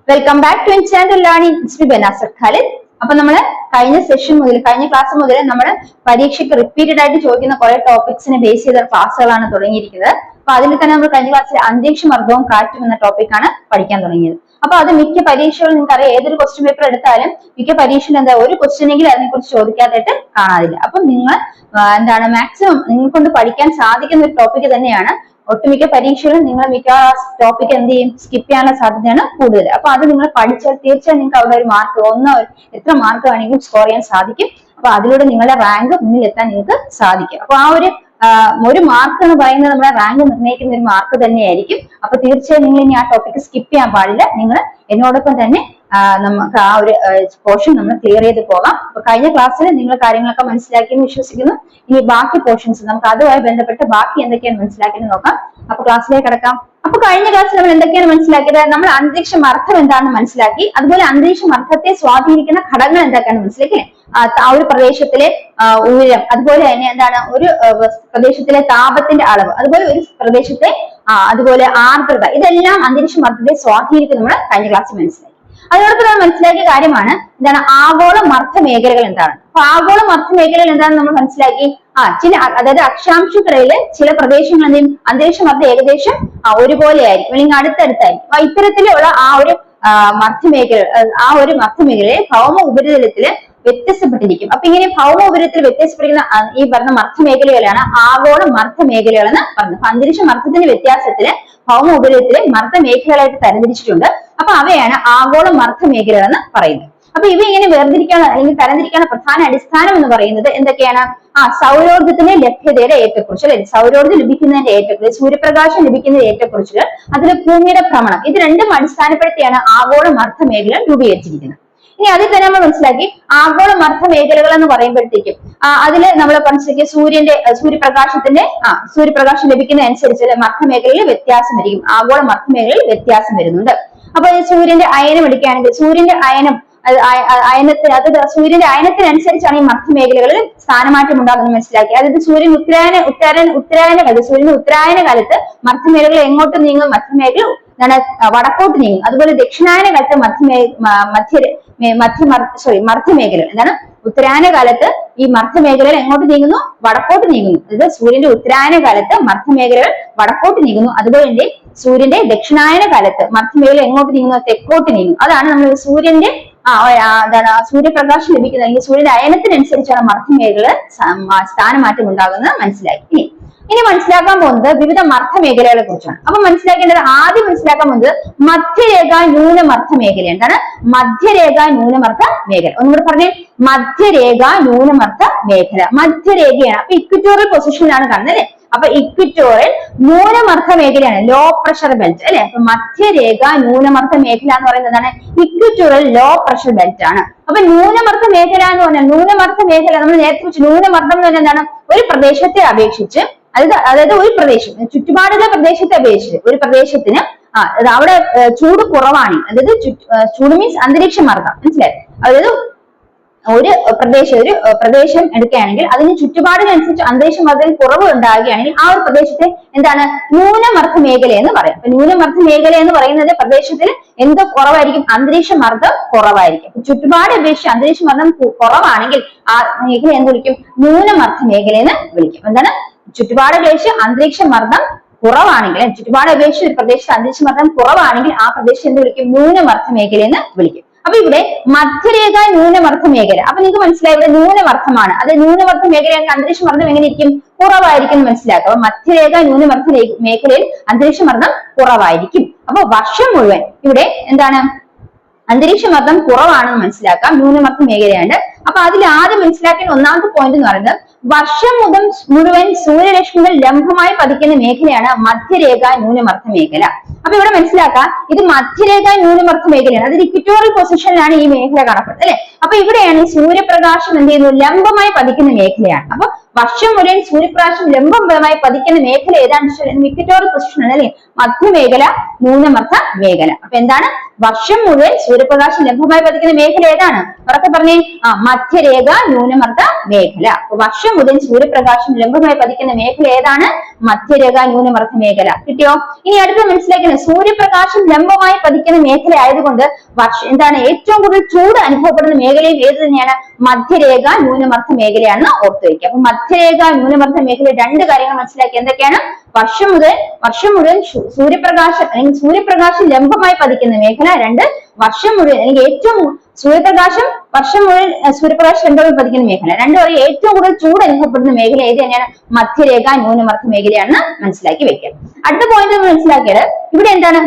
Welcome back to channel learning Banasar Khalid. അപ്പൊ നമ്മള് കഴിഞ്ഞ സെഷൻ മുതൽ കഴിഞ്ഞ ക്ലാസ് മുതൽ നമ്മൾ പരീക്ഷയ്ക്ക് റിപ്പീറ്റഡ് ആയിട്ട് ചോദിക്കുന്ന കുറെ ടോപ്പിക്സിനെ ബേസ് ചെയ്ത ക്ലാസ്സുകളാണ് തുടങ്ങിയിരിക്കുന്നത്. അപ്പൊ അതിൽ തന്നെ നമ്മൾ കഴിഞ്ഞ ക്ലാസ്സിൽ അന്തരീക്ഷമർദ്ദവും കാറ്റും എന്ന ടോപ്പിക്കാണ് പഠിക്കാൻ തുടങ്ങിയത്. അപ്പൊ അത് മിക്ക പരീക്ഷകളും നിങ്ങൾക്ക് അറിയാം, ഏതൊരു ക്വസ്റ്റ്യൻ പേപ്പർ എടുത്താലും മിക്ക പരീക്ഷയിൽ എന്താ ഒരു ക്വസ്റ്റ്യനെങ്കിലും അതിനെക്കുറിച്ച് ചോദിക്കാതായിട്ട് കാണാതില്ല. അപ്പൊ നിങ്ങൾ എന്താണ് മാക്സിമം നിങ്ങൾക്ക് കൊണ്ട് പഠിക്കാൻ സാധിക്കുന്ന ഒരു ടോപ്പിക് തന്നെയാണ്. ഒട്ടുമിക്ക പരീക്ഷകളും നിങ്ങൾ മിക്ക ടോപ്പിക് എന്ത് ചെയ്യും, സ്കിപ്പ് ചെയ്യാനുള്ള സാധ്യതയാണ് കൂടുതൽ. അപ്പൊ അത് നിങ്ങൾ പഠിച്ചാൽ തീർച്ചയായും നിങ്ങൾക്ക് അവിടെ ഒരു മാർക്ക് എത്ര മാർക്ക് വേണമെങ്കിലും സ്കോർ ചെയ്യാൻ സാധിക്കും. അപ്പൊ അതിലൂടെ നിങ്ങളുടെ റാങ്ക് മുന്നിൽ എത്താൻ നിങ്ങൾക്ക് സാധിക്കും. അപ്പൊ ആ ഒരു മാർക്ക് എന്ന് പറയുന്നത് നമ്മുടെ റാങ്ക് നിർണ്ണയിക്കുന്ന ഒരു മാർക്ക് തന്നെയായിരിക്കും. അപ്പൊ തീർച്ചയായും നിങ്ങൾ ഇനി ആ ടോപ്പിക് സ്കിപ്പ് ചെയ്യാൻ പാടില്ല. നിങ്ങൾ എന്നോടൊപ്പം തന്നെ നമുക്ക് ആ ഒരു പോർഷൻ നമ്മൾ ക്ലിയർ ചെയ്ത് പോകാം. അപ്പൊ കഴിഞ്ഞ ക്ലാസ്സിൽ നിങ്ങൾ കാര്യങ്ങളൊക്കെ മനസ്സിലാക്കിയെന്ന് വിശ്വസിക്കുന്നു. ഇനി ബാക്കി പോർഷൻസ് നമുക്ക് അതുമായി ബന്ധപ്പെട്ട് ബാക്കി എന്തൊക്കെയാണ് മനസ്സിലാക്കിയെന്ന് നോക്കാം. അപ്പൊ ക്ലാസ്സിലേക്ക് കിടക്കാം. അപ്പൊ കഴിഞ്ഞ ക്ലാസ്സിൽ നമ്മൾ എന്തൊക്കെയാണ് മനസ്സിലാക്കിയത്? നമ്മൾ അന്തരീക്ഷ മർദ്ദം എന്താണെന്ന് മനസ്സിലാക്കി. അതുപോലെ അന്തരീക്ഷ മർദ്ദത്തെ സ്വാധീനിക്കുന്ന ഘടകങ്ങൾ എന്തൊക്കെയാണെന്ന് മനസ്സിലാക്കി. ആ ഒരു പ്രദേശത്തിലെ ഉയരം, അതുപോലെ തന്നെ എന്താണ് ഒരു പ്രദേശത്തിലെ താപത്തിന്റെ അളവ്, അതുപോലെ ഒരു പ്രദേശത്തെ അതുപോലെ ആർദ്രത, ഇതെല്ലാം അന്തരീക്ഷ മർദ്ദത്തെ സ്വാധീനിക്കും നമ്മൾ കഴിഞ്ഞ ക്ലാസ്സിൽ മനസ്സിലാക്കി. അതിനോടൊപ്പം നമ്മൾ മനസ്സിലാക്കിയ കാര്യമാണ് എന്താണ് ആഗോള മർദ്ദ മേഖലകൾ എന്താണ്. അപ്പൊ ആഗോള മർദ്ദ മേഖലകൾ എന്താണെന്ന് നമ്മൾ മനസ്സിലാക്കി. അതായത് അക്ഷാംശക്കടയിലെ ചില പ്രദേശങ്ങൾ എന്തെയും അന്തരീക്ഷ മർദ്ദം ഏകദേശം ഒരുപോലെ ആയിരിക്കും, അല്ലെങ്കിൽ അടുത്തടുത്തായിരിക്കും. അപ്പൊ ഇത്തരത്തിലുള്ള ആ ഒരു മർദ്ദമേഖലയെ ഭൗമ ഉപരിതലത്തില് വ്യത്യസ്തപ്പെട്ടിരിക്കും. അപ്പൊ ഇങ്ങനെ ഭൗമ ഉപരിതലത്തിൽ വ്യത്യസ്തപ്പെട്ടിരിക്കുന്ന ഈ പറഞ്ഞ മർദ്ദമേഖലകളാണ് ആഗോള മർദ്ദമേഖലകൾ എന്ന് പറഞ്ഞത്. അപ്പൊ അന്തരീക്ഷ മർദ്ദത്തിന്റെ വ്യത്യാസത്തില് ഭൗമ ഉപരിതലത്തിലെ മർദ്ദമേഖലകളായിട്ട് തരംതിരിച്ചിട്ടുണ്ട്. അപ്പൊ അവയാണ് ആഗോള മർദ്ദമേഖലകൾ എന്ന് പറയുന്നത്. അപ്പൊ ഇവ ഇങ്ങനെ വേർതിരിക്കാൻ അല്ലെങ്കിൽ തരംതിരിക്കാനുള്ള പ്രധാന അടിസ്ഥാനം എന്ന് പറയുന്നത് എന്തൊക്കെയാണ്? സൗരോർജ്ജത്തിന്റെ ലഭ്യതയുടെ ഏറ്റക്കുറിച്ച്, അല്ലെ സൗരോർജ്ജം ലഭിക്കുന്നതിന്റെ ഏറ്റക്കുറിച്ച്, സൂര്യപ്രകാശം ലഭിക്കുന്നതിന്റെ ഏറ്റക്കുറിച്ചുകൾ, അതിലെ ഭൂമിയുടെ ഭ്രമണം, ഇത് രണ്ടും അടിസ്ഥാനപ്പെടുത്തിയാണ് ആഗോള മർദ്ദമേഖല രൂപീകരിച്ചിരിക്കുന്നത്. ഇനി അതിൽ തന്നെ നമ്മൾ മനസ്സിലാക്കി ആഗോള മർദ്ദ മേഖലകൾ എന്ന് പറയുമ്പോഴത്തേക്കും അതില് നമ്മൾ മനസ്സിലാക്കിയ സൂര്യപ്രകാശം ലഭിക്കുന്ന അനുസരിച്ച് മർദ്ദമേഖലയിൽ വ്യത്യാസം വരിക്കും. ആഗോള മർദ്ദമേഖലയിൽ വ്യത്യാസം വരുന്നുണ്ട്. അപ്പൊ സൂര്യന്റെ അയനം എടുക്കുകയാണെങ്കിൽ സൂര്യന്റെ അയനത്തിനനുസരിച്ചാണ് ഈ മർദ്ദമേഖലകളിൽ സ്ഥാനമാറ്റം ഉണ്ടാകുന്നത് മനസ്സിലാക്കി. അതായത് സൂര്യന്റെ ഉത്തരായന കാലത്ത് മർദ്ദമേഖലകൾ എങ്ങോട്ട് നീങ്ങും? മർദ്ദമേഖല വടക്കോട്ട് നീങ്ങും. അതുപോലെ ദക്ഷിണായന കാലത്ത് മർദ്ദമേഖല എന്താണ്? ഉത്തരായന കാലത്ത് ഈ മർദ്ദമേഖലകൾ എങ്ങോട്ട് നീങ്ങുന്നു? വടക്കോട്ട് നീങ്ങുന്നു. അതായത് സൂര്യന്റെ ഉത്തരായന കാലത്ത് മർദ്ദമേഖലകൾ വടക്കോട്ട് നീങ്ങുന്നു. അതുപോലെ തന്നെ സൂര്യന്റെ ദക്ഷിണായന കാലത്ത് മർദ്ദമേഖല എങ്ങോട്ട് നീങ്ങുന്നു? തെക്കോട്ട് നീങ്ങുന്നു. അതാണ് നമ്മൾ സൂര്യന്റെ സൂര്യപ്രകാശം ലഭിക്കുന്നത് അല്ലെങ്കിൽ സൂര്യന്റെ അയനത്തിനനുസരിച്ചാണ് മർദ്ദമേഖല സ്ഥാനമാറ്റം ഉണ്ടാകുന്നത് മനസ്സിലാക്കി. ഇനി മനസ്സിലാക്കാൻ പോകുന്നത് വിവിധ മർദ്ദമേഖലകളെ കുറിച്ചാണ്. അപ്പൊ ആദ്യം മനസ്സിലാക്കാൻ പോകുന്നത് മധ്യരേഖ ന്യൂനമർദ്ദ മേഖല. എന്താണ് മധ്യരേഖ ന്യൂനമർദ്ദ മേഖല? ഒന്നുകൂടെ പറഞ്ഞേ, മധ്യരേഖ ന്യൂനമർദ്ദ മേഖല. മധ്യരേഖയാണ്. അപ്പൊ ഇക്വിറ്റോറിയൽ പൊസിഷനിലാണ് കാണുന്നത്, അല്ലെ? അപ്പൊ ഇക്വിറ്റോറിയൽ ന്യൂനമർദ്ദ മേഖലയാണ്, ലോ പ്രഷർ ബെൽറ്റ്, അല്ലെ? അപ്പൊ മധ്യരേഖ ന്യൂനമർദ്ദ മേഖല എന്ന് പറയുന്നത് എന്താണ്? ഇക്വിറ്റോറിയൽ ലോ പ്രഷർ ബെൽറ്റ് ആണ്. അപ്പൊ ന്യൂനമർദ്ദ മേഖല എന്ന് പറഞ്ഞാൽ ന്യൂനമർദ്ദ മേഖല നമ്മൾ നേരത്തെ വെച്ച് ന്യൂനമർദ്ദം എന്ന് പറഞ്ഞാൽ എന്താണ്? ഒരു പ്രദേശത്തെ അപേക്ഷിച്ച് അതായത് ഒരു പ്രദേശം ചുറ്റുപാടുള്ള പ്രദേശത്തെ അപേക്ഷിച്ച് ഒരു പ്രദേശത്തിന് അവിടെ ചൂട് കുറവാണ്. അതായത് ചൂട് മീൻസ് അന്തരീക്ഷ മർദ്ദം, മനസ്സിലായി? അതായത് ഒരു പ്രദേശം എടുക്കുകയാണെങ്കിൽ അതിന് ചുറ്റുപാടിനനുസരിച്ച് അന്തരീക്ഷ മർദ്ദത്തിൽ കുറവ് ഉണ്ടാകുകയാണെങ്കിൽ ആ ഒരു പ്രദേശത്തെ എന്താണ്? ന്യൂനമർദ്ദ മേഖല എന്ന് പറയും. അപ്പൊ ന്യൂനമർദ്ദ മേഖല എന്ന് പറയുന്നത് പ്രദേശത്തിൽ എന്തോ കുറവായിരിക്കും? അന്തരീക്ഷ മർദ്ദം കുറവായിരിക്കും. ചുറ്റുപാട് അപേക്ഷിച്ച് അന്തരീക്ഷ മർദ്ദം കുറവാണെങ്കിൽ ആ മേഖല എന്ന് വിളിക്കും? ന്യൂനമർദ്ദ മേഖല എന്ന് വിളിക്കും. എന്താണ്? ചുറ്റുപാട് അപേക്ഷിച്ച് അന്തരീക്ഷ മർദ്ദം കുറവാണെങ്കിൽ, ചുറ്റുപാട് അപേക്ഷിച്ച് ഒരു പ്രദേശത്ത് അന്തരീക്ഷ മർദ്ദം കുറവാണെങ്കിൽ ആ പ്രദേശം എന്ത് വിളിക്കും? ന്യൂനമർദ്ദ മേഖല എന്ന് വിളിക്കും. അപ്പൊ ഇവിടെ മധ്യരേഖ ന്യൂനമർദ്ദ മേഖല. അപ്പൊ നിങ്ങൾക്ക് മനസ്സിലായി ഇവിടെ ന്യൂനമർദ്ദമാണ്. അത് ന്യൂനമർദ്ദ മേഖലയാണെങ്കിൽ അന്തരീക്ഷ മർദ്ദം എങ്ങനെ ഇരിക്കും? കുറവായിരിക്കും മനസ്സിലാക്കുക. അപ്പൊ മധ്യരേഖ ന്യൂനമർദ്ദ മേഖലയിൽ അന്തരീക്ഷ മർദ്ദം കുറവായിരിക്കും. അപ്പൊ വർഷം മുഴുവൻ ഇവിടെ എന്താണ്? അന്തരീക്ഷ മർദ്ദം കുറവാണെന്ന് മനസ്സിലാക്കാം, ന്യൂനമർദ്ദ മേഖലയാണ്. അപ്പൊ അതിൽ ആദ്യം മനസ്സിലാക്കേണ്ട ഒന്നാമത്തെ പോയിന്റ് എന്ന് പറയുന്നത് വർഷം മുഴുവൻ സൂര്യരശ്മികൾ ലംബമായി പതിക്കുന്ന മേഖലയാണ് മധ്യരേഖ ന്യൂനമർദ്ദ മേഖല. അപ്പൊ ഇവിടെ മനസ്സിലാക്കാം ഇത് മധ്യരേഖ ന്യൂനമർദ്ദ മേഖലയാണ്. അത് ഇക്വിറ്റോറിയൽ പൊസിഷനിലാണ് ഈ മേഖല കാണപ്പെടുന്നത്, അല്ലെ? അപ്പൊ ഇവിടെയാണ് സൂര്യപ്രകാശം എന്ത് ചെയ്യുന്നു? ലംബമായി പതിക്കുന്ന മേഖലയാണ്. അപ്പൊ വർഷം മുഴുവൻ സൂര്യപ്രകാശം ലംബമായി പതിക്കുന്ന മേഖല ഏതാണെന്ന് ഇക്വറ്റോറിയൽ പൊസിഷൻ ആണ് അല്ലെ, മധ്യമേഖല, ന്യൂനമർദ്ദ മേഖല. അപ്പൊ എന്താണ്? വർഷം മുഴുവൻ സൂര്യപ്രകാശം ലംബമായി പതിക്കുന്ന മേഖല ഏതാണ്? ഉറക്കെ പറഞ്ഞേ. മധ്യരേഖ, ന്യൂനമർദ്ദ മേഖല. അപ്പൊ വർഷം മുഴുവൻ സൂര്യപ്രകാശം ലംബമായി പതിക്കുന്ന മേഖല ഏതാണ്? മധ്യരേഖ, ന്യൂനമർദ്ദ മേഖല. കിട്ടിയോ? ഇനി അടുത്ത മനസ്സിലാക്കുന്നത്, സൂര്യപ്രകാശം ലംബമായി പതിക്കുന്ന മേഖല ആയതുകൊണ്ട് എന്താണ് ഏറ്റവും കൂടുതൽ ചൂട് അനുഭവപ്പെടുന്ന മേഖലയും ഏത് തന്നെയാണ്? മധ്യരേഖ, ന്യൂനമർദ്ദ മേഖലയാണെന്ന് ഓർത്തു വയ്ക്കുക. അപ്പൊ മധ്യരേഖ, ന്യൂനമർദ്ദ മേഖല രണ്ട് കാര്യങ്ങൾ മനസ്സിലാക്കി. എന്തൊക്കെയാണ്? വർഷം മുഴുവൻ സൂര്യപ്രകാശം അല്ലെങ്കിൽ സൂര്യപ്രകാശം ലംബമായി പതിക്കുന്ന മേഖല. രണ്ട്, വർഷം മുഴുവൻ അല്ലെങ്കിൽ ഏറ്റവും സൂര്യപ്രകാശം വർഷം മുഴുവൻ സൂര്യപ്രകാശം ലംബമായി പതിക്കുന്ന മേഖല. രണ്ടു പറയും ഏറ്റവും കൂടുതൽ ചൂട് അനുഭവപ്പെടുന്ന മേഖല ഏത് തന്നെയാണ്? മധ്യരേഖ, ന്യൂനമർദ്ദ മേഖലയാണെന്ന് മനസ്സിലാക്കി വെക്കുക. അടുത്ത പോയിന്റ് മനസ്സിലാക്കിയത് ഇവിടെ എന്താണ്?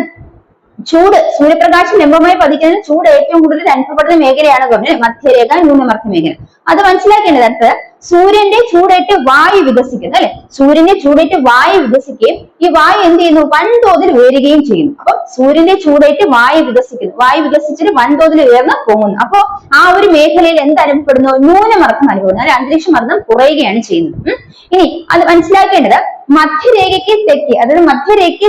ചൂട്, സൂര്യപ്രകാശം ലംബമായി പതിക്കുന്ന ചൂട് ഏറ്റവും കൂടുതൽ അനുഭവപ്പെടുന്ന മേഖലയാണ് പറഞ്ഞത് മധ്യരേഖ, ന്യൂനമർദ്ദ മേഖല. അത് മനസ്സിലാക്കേണ്ടത് അടുത്ത് സൂര്യന്റെ ചൂടേറ്റ് വായു വികസിക്കുന്നു അല്ലെ, സൂര്യന്റെ ചൂടേറ്റ് വായു വികസിക്കുകയും ഈ വായു എന്ത് ചെയ്യുന്നു? വൻതോതിൽ ഉയരുകയും ചെയ്യുന്നു. അപ്പൊ സൂര്യന്റെ ചൂടേറ്റ് വായു വികസിക്കുന്നു, വായു വികസിച്ചിട്ട് വൻതോതിൽ ഉയർന്ന് പോകുന്നു. അപ്പൊ ആ ഒരു മേഖലയിൽ എന്ത് അനുഭവപ്പെടുന്നു? ന്യൂനമർദ്ദം അനുഭവപ്പെടുന്നു, അല്ലെ, അന്തരീക്ഷ മർദ്ദം കുറയുകയാണ് ചെയ്യുന്നത്. ഇനി അത് മനസ്സിലാക്കേണ്ടത് മധ്യരേഖയ്ക്ക് തെക്ക്, അതായത് മധ്യരേഖയ്ക്ക്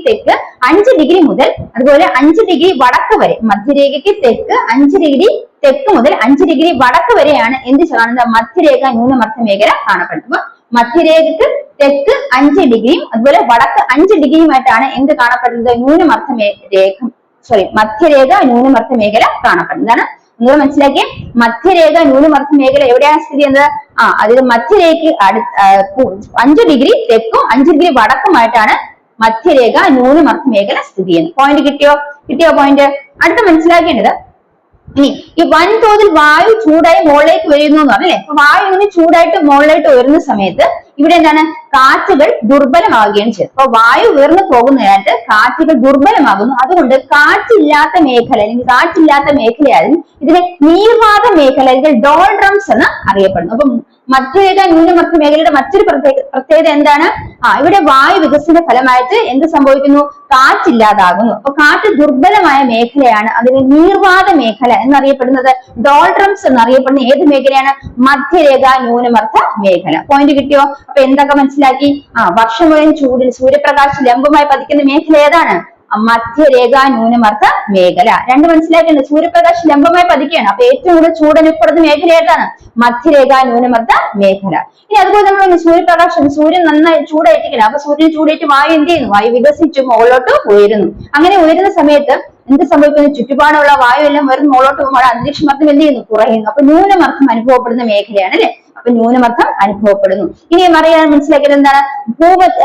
തെക്ക് 5 ഡിഗ്രി മുതൽ അതുപോലെ 5 ഡിഗ്രി വടക്ക് വരെ, മധ്യരേഖയ്ക്ക് തെക്ക് 5 ഡിഗ്രി തെക്ക് മുതൽ 5 ഡിഗ്രി വടക്ക് വരെയാണ് എന്ത് കാണുന്നത്? മധ്യരേഖ, ന്യൂനമർദ്ദ മേഖല കാണപ്പെടുന്നത്. അപ്പൊ മധ്യരേഖയ്ക്ക് തെക്ക് 5 ഡിഗ്രിയും അതുപോലെ വടക്ക് 5 ഡിഗ്രിയുമായിട്ടാണ് എന്ത് കാണപ്പെടുന്നത്? മധ്യരേഖ, ന്യൂനമർദ്ദ മേഖല കാണപ്പെടുന്നതാണ്. നിങ്ങൾ മനസ്സിലാക്കിയ മധ്യരേഖ, ന്യൂനമർദ്ദ മേഖല എവിടെയാണ് സ്ഥിതി ചെയ്യുന്നത്? അതായത് മധ്യരേഖയ്ക്ക് 5 ഡിഗ്രി തെക്കും 5 ഡിഗ്രി വടക്കുമായിട്ടാണ് മധ്യരേഖ, ന്യൂനമർദ്ദ മേഖല സ്ഥിതി ചെയ്യുന്നത്. പോയിന്റ് കിട്ടിയോ പോയിന്റ്? അടുത്ത മനസ്സിലാക്കേണ്ടത്, ഇനി ഈ വൻതോതിൽ വായു ചൂടായി മുകളിലേക്ക് വരുന്നു എന്ന് പറഞ്ഞല്ലേ. അപ്പൊ വായു ഇങ്ങനെ ചൂടായിട്ട് മുകളിലേക്ക് ഉയരുന്ന സമയത്ത് ഇവിടെ എന്താണ്? കാറ്റുകൾ ദുർബലമാവുകയും ചെയ്യും. അപ്പൊ വായു ഉയർന്നു പോകുന്നതിനായിട്ട് കാറ്റുകൾ ദുർബലമാകുന്നു. അതുകൊണ്ട് കാറ്റില്ലാത്ത മേഖല അല്ലെങ്കിൽ കാറ്റില്ലാത്ത മേഖലയായിരുന്നു ഇതിനെ നീർവാത മേഖല അല്ലെങ്കിൽ ഡോൾഡ്രംസ് എന്ന് അറിയപ്പെടുന്നു. അപ്പൊ മധ്യരേഖ, ന്യൂനമർദ്ദ മേഖലയുടെ മറ്റൊരു പ്രത്യേകത എന്താണ്? ഇവിടെ വായു വികസന ഫലമായിട്ട് എന്ത് സംഭവിക്കുന്നു? കാറ്റില്ലാതാകുന്നു. അപ്പൊ കാറ്റ് ദുർബലമായ മേഖലയാണ്, അതിന് നീർവാത മേഖല എന്നറിയപ്പെടുന്നത്. ഡോൾഡ്രംസ് എന്നറിയപ്പെടുന്ന ഏത് മേഖലയാണ്? മധ്യരേഖ, ന്യൂനമർദ്ദ മേഖല. പോയിന്റ് കിട്ടിയോ? അപ്പൊ എന്തൊക്കെ മനസ്സിലാക്കി? വർഷം മുഴുവൻ ചൂടിൽ സൂര്യപ്രകാശം ലംബമായി പതിക്കുന്ന മേഖല ഏതാണ്? മധ്യരേഖ, ന്യൂനമർദ്ദ മേഖല. രണ്ട് മനസ്സിലാക്കേണ്ടത്, സൂര്യപ്രകാശം ലംബമായി പതിക്കുകയാണ്. അപ്പൊ ഏറ്റവും കൂടുതൽ ചൂട് അനുഭവപ്പെടുന്ന മേഖല ഏതാണ്? മധ്യരേഖ, ന്യൂനമർദ്ദ മേഖല. ഇനി അതുപോലെ നമ്മൾ സൂര്യൻ നന്നായി ചൂടേറ്റിക്കണം. അപ്പൊ സൂര്യൻ ചൂടേറ്റ് വായു എന്ത് ചെയ്യുന്നു? വായു വികസിച്ചു മുകളിലോട്ട് ഉയരുന്നു. അങ്ങനെ ഉയരുന്ന സമയത്ത് എന്ത് സംഭവിക്കുന്നു? ചുറ്റുപാടുള്ള വായു എല്ലാം വരുന്ന മുകളിലോട്ട് പോകുമ്പോൾ അന്തരീക്ഷ മർദ്ദം എന്ത് ചെയ്യുന്നു? കുറയുന്നു. അപ്പൊ ന്യൂനമർദ്ദം അനുഭവപ്പെടുന്ന മേഖലയാണ് അല്ലെ. അപ്പൊ ന്യൂനമർദ്ദം അനുഭവപ്പെടുന്നു. ഇനി അറിയാൻ മനസ്സിലാക്കിയത് എന്താണ്?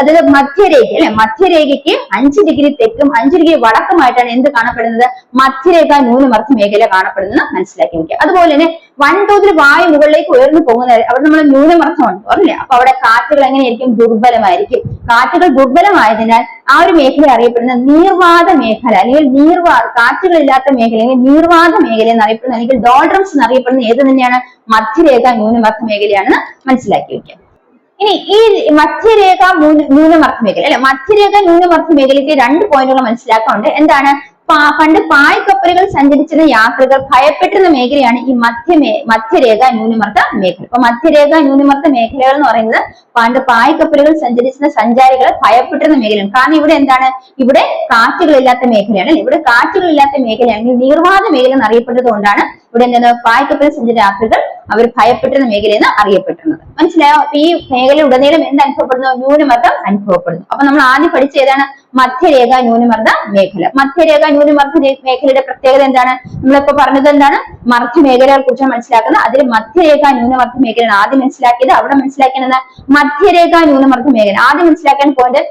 അതായത് മധ്യരേഖ അല്ലെ, മധ്യരേഖയ്ക്ക് 5 ഡിഗ്രി തെക്കും 5 ഡിഗ്രി വടക്കുമായിട്ടാണ് എന്ത് കാണപ്പെടുന്നത്? മധ്യരേഖ, ന്യൂനമർദ്ദ മേഖല കാണപ്പെടുന്നത് മനസ്സിലാക്കി വെക്കുക. അതുപോലെ തന്നെ വൻതോതിൽ വായു മുകളിലേക്ക് ഉയർന്നു പോകുന്നത് അവിടെ നമ്മൾ ന്യൂനമർദ്ദമാണ് പറഞ്ഞില്ലേ. അപ്പൊ അവിടെ കാറ്റുകൾ എങ്ങനെയായിരിക്കും? ദുർബലമായിരിക്കും. കാറ്റുകൾ ദുർബലമായതിനാൽ ആ ഒരു മേഖല അറിയപ്പെടുന്ന നീർവാത മേഖല അല്ലെങ്കിൽ കാറ്റുകളില്ലാത്ത മേഖല അല്ലെങ്കിൽ നീർവാത മേഖല എന്നറിയപ്പെടുന്ന അല്ലെങ്കിൽ ഡോൾഡ്രംസ് എന്നറിയപ്പെടുന്ന ഏത് തന്നെയാണ്? മധ്യരേഖ, ന്യൂനമർദ്ദ മേഖലയാണെന്ന് മനസ്സിലാക്കി വെക്കുക. ഇനി ഈ മധ്യരേഖ, ന്യൂനമർദ്ദ മേഖല അല്ലെ, മധ്യരേഖ, ന്യൂനമർദ്ദ മേഖലയ്ക്ക് 2 പോയിന്റുകൾ മനസ്സിലാക്കാറുണ്ട്. എന്താണ്? പണ്ട് പായ്ക്കപ്പലുകൾ സഞ്ചരിച്ചിരുന്ന യാത്രികർ ഭയപ്പെട്ടിരുന്ന മേഖലയാണ് ഈ മധ്യരേഖ, ന്യൂനമർദ്ദ മേഖല. അപ്പൊ മധ്യരേഖ, ന്യൂനമർദ്ദ മേഖലകൾ എന്ന് പറയുന്നത് പണ്ട് പായ്ക്കപ്പലുകൾ സഞ്ചരിച്ചിരുന്ന സഞ്ചാരികളെ ഭയപ്പെട്ടിരുന്ന മേഖലയാണ്. കാരണം ഇവിടെ എന്താണ്? ഇവിടെ കാറ്റുകളില്ലാത്ത മേഖലയാണ്. ഇവിടെ കാറ്റുകളില്ലാത്ത മേഖലയാണെങ്കിൽ നീർവാത മേഖല എന്നറിയപ്പെട്ടത് കൊണ്ടാണ് ഇവിടെ എന്താണ്? പായ്ക്കപ്പലിൽ സഞ്ചരിച്ച യാത്രികൾ അവർ ഭയപ്പെട്ടിരുന്ന മേഖല എന്ന് അറിയപ്പെട്ടിരുന്നത്. മനസ്സിലായോ? അപ്പൊ ഈ മേഖല ഉടനീളം എന്ത് അനുഭവപ്പെടുന്നു? ന്യൂനമർദ്ദം അനുഭവപ്പെടുന്നു. അപ്പൊ നമ്മൾ ആദ്യം പഠിച്ച ഏതാണ്? മധ്യരേഖ, ന്യൂനമർദ്ദ മേഖല. മധ്യരേഖ, ന്യൂനമർദ്ദ മേഖലയുടെ പ്രത്യേകത എന്താണ്? നമ്മളിപ്പോ പറഞ്ഞത് എന്താണ്? മർദ്ദ മേഖലയെ കുറിച്ച് മനസ്സിലാക്കുന്നത്. അതിൽ മധ്യരേഖ, ന്യൂനമർദ്ദ മേഖലയാണ് ആദ്യം മനസ്സിലാക്കിയത്. അവിടെ മനസ്സിലാക്കുന്നത് മധ്യരേഖ, ന്യൂനമർദ്ദ മേഖല. ആദ്യം മനസ്സിലാക്കാൻ പോയിന്റ്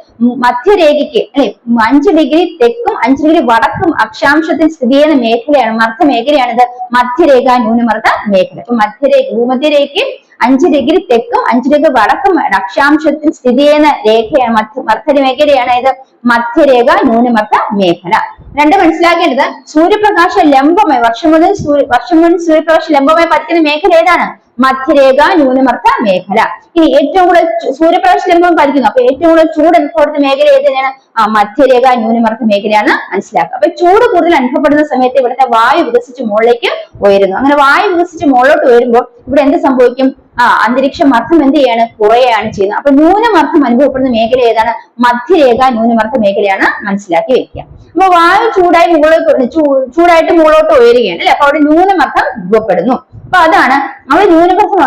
മധ്യരേഖയ്ക്ക് അല്ലെ 5 ഡിഗ്രി തെക്കും 5 ഡിഗ്രി വടക്കും അക്ഷാംശത്തിൽ സ്ഥിതി ചെയ്യുന്ന മേഖലയാണ്, മർദ്ദ മേഖലയാണിത് മധ്യരേഖ, ന്യൂനമർദ്ദ മേഖല. അപ്പൊ ഭൂമധ്യരേഖയ്ക്ക് 5 ഡിഗ്രി തെക്കും 5 ഡിഗ്രി വടക്കും അക്ഷാംശത്തിൽ സ്ഥിതി ചെയ്യുന്ന രേഖയാണ് മർദ്ദ മേഖലയാണ് ഇത് മധ്യരേഖ, ന്യൂനമർദ്ദ മേഖല. രണ്ട് മനസ്സിലാക്കേണ്ടത്, സൂര്യപ്രകാശം ലംബമായി വർഷം മുഴുവൻ സൂര്യപ്രകാശം ലംബമായി പതിക്കുന്ന മേഖല ഏതാണ്? മധ്യരേഖ, ന്യൂനമർദ്ദ മേഖല. ഇനി ഏറ്റവും കൂടുതൽ സൂര്യപ്രകാശം ലംബം പതിക്കുന്നു. അപ്പൊ ഏറ്റവും കൂടുതൽ ചൂട് അനുഭവപ്പെടുന്ന മേഖല ഏത് തന്നെയാണ്? മധ്യരേഖ, ന്യൂനമർദ്ദ മേഖലയാണ് മനസ്സിലാക്കുക. അപ്പൊ ചൂട് കൂടുതൽ അനുഭവപ്പെടുന്ന സമയത്ത് ഇവിടുത്തെ വായു വികസിച്ച് മുകളിലേക്ക് ഉയരുന്നു. അങ്ങനെ വായു വികസിച്ച് മുകളിലോട്ട് ഉയരുമ്പോൾ ഇവിടെ എന്ത് സംഭവിക്കും? അന്തരീക്ഷമർദ്ദം എന്ത് ചെയ്യാണ്, കുറയാണ് ചെയ്യുന്നത്. അപ്പൊ ന്യൂനമർദ്ദം അനുഭവപ്പെടുന്ന മേഖല ഏതാണ്? മധ്യരേഖ ന്യൂനമർദ്ദ മേഖലയാണ്, മനസ്സിലാക്കി വെക്കുക. അപ്പൊ വായു ചൂടായിട്ട് മുകളിലോട്ട് ഉയരുകയാണ് അല്ലെ, അപ്പൊ അവിടെ ന്യൂനമർദ്ദം രൂപപ്പെടുന്നു. അപ്പൊ അതാണ് അവിടെ ന്യൂനമർദ്ദം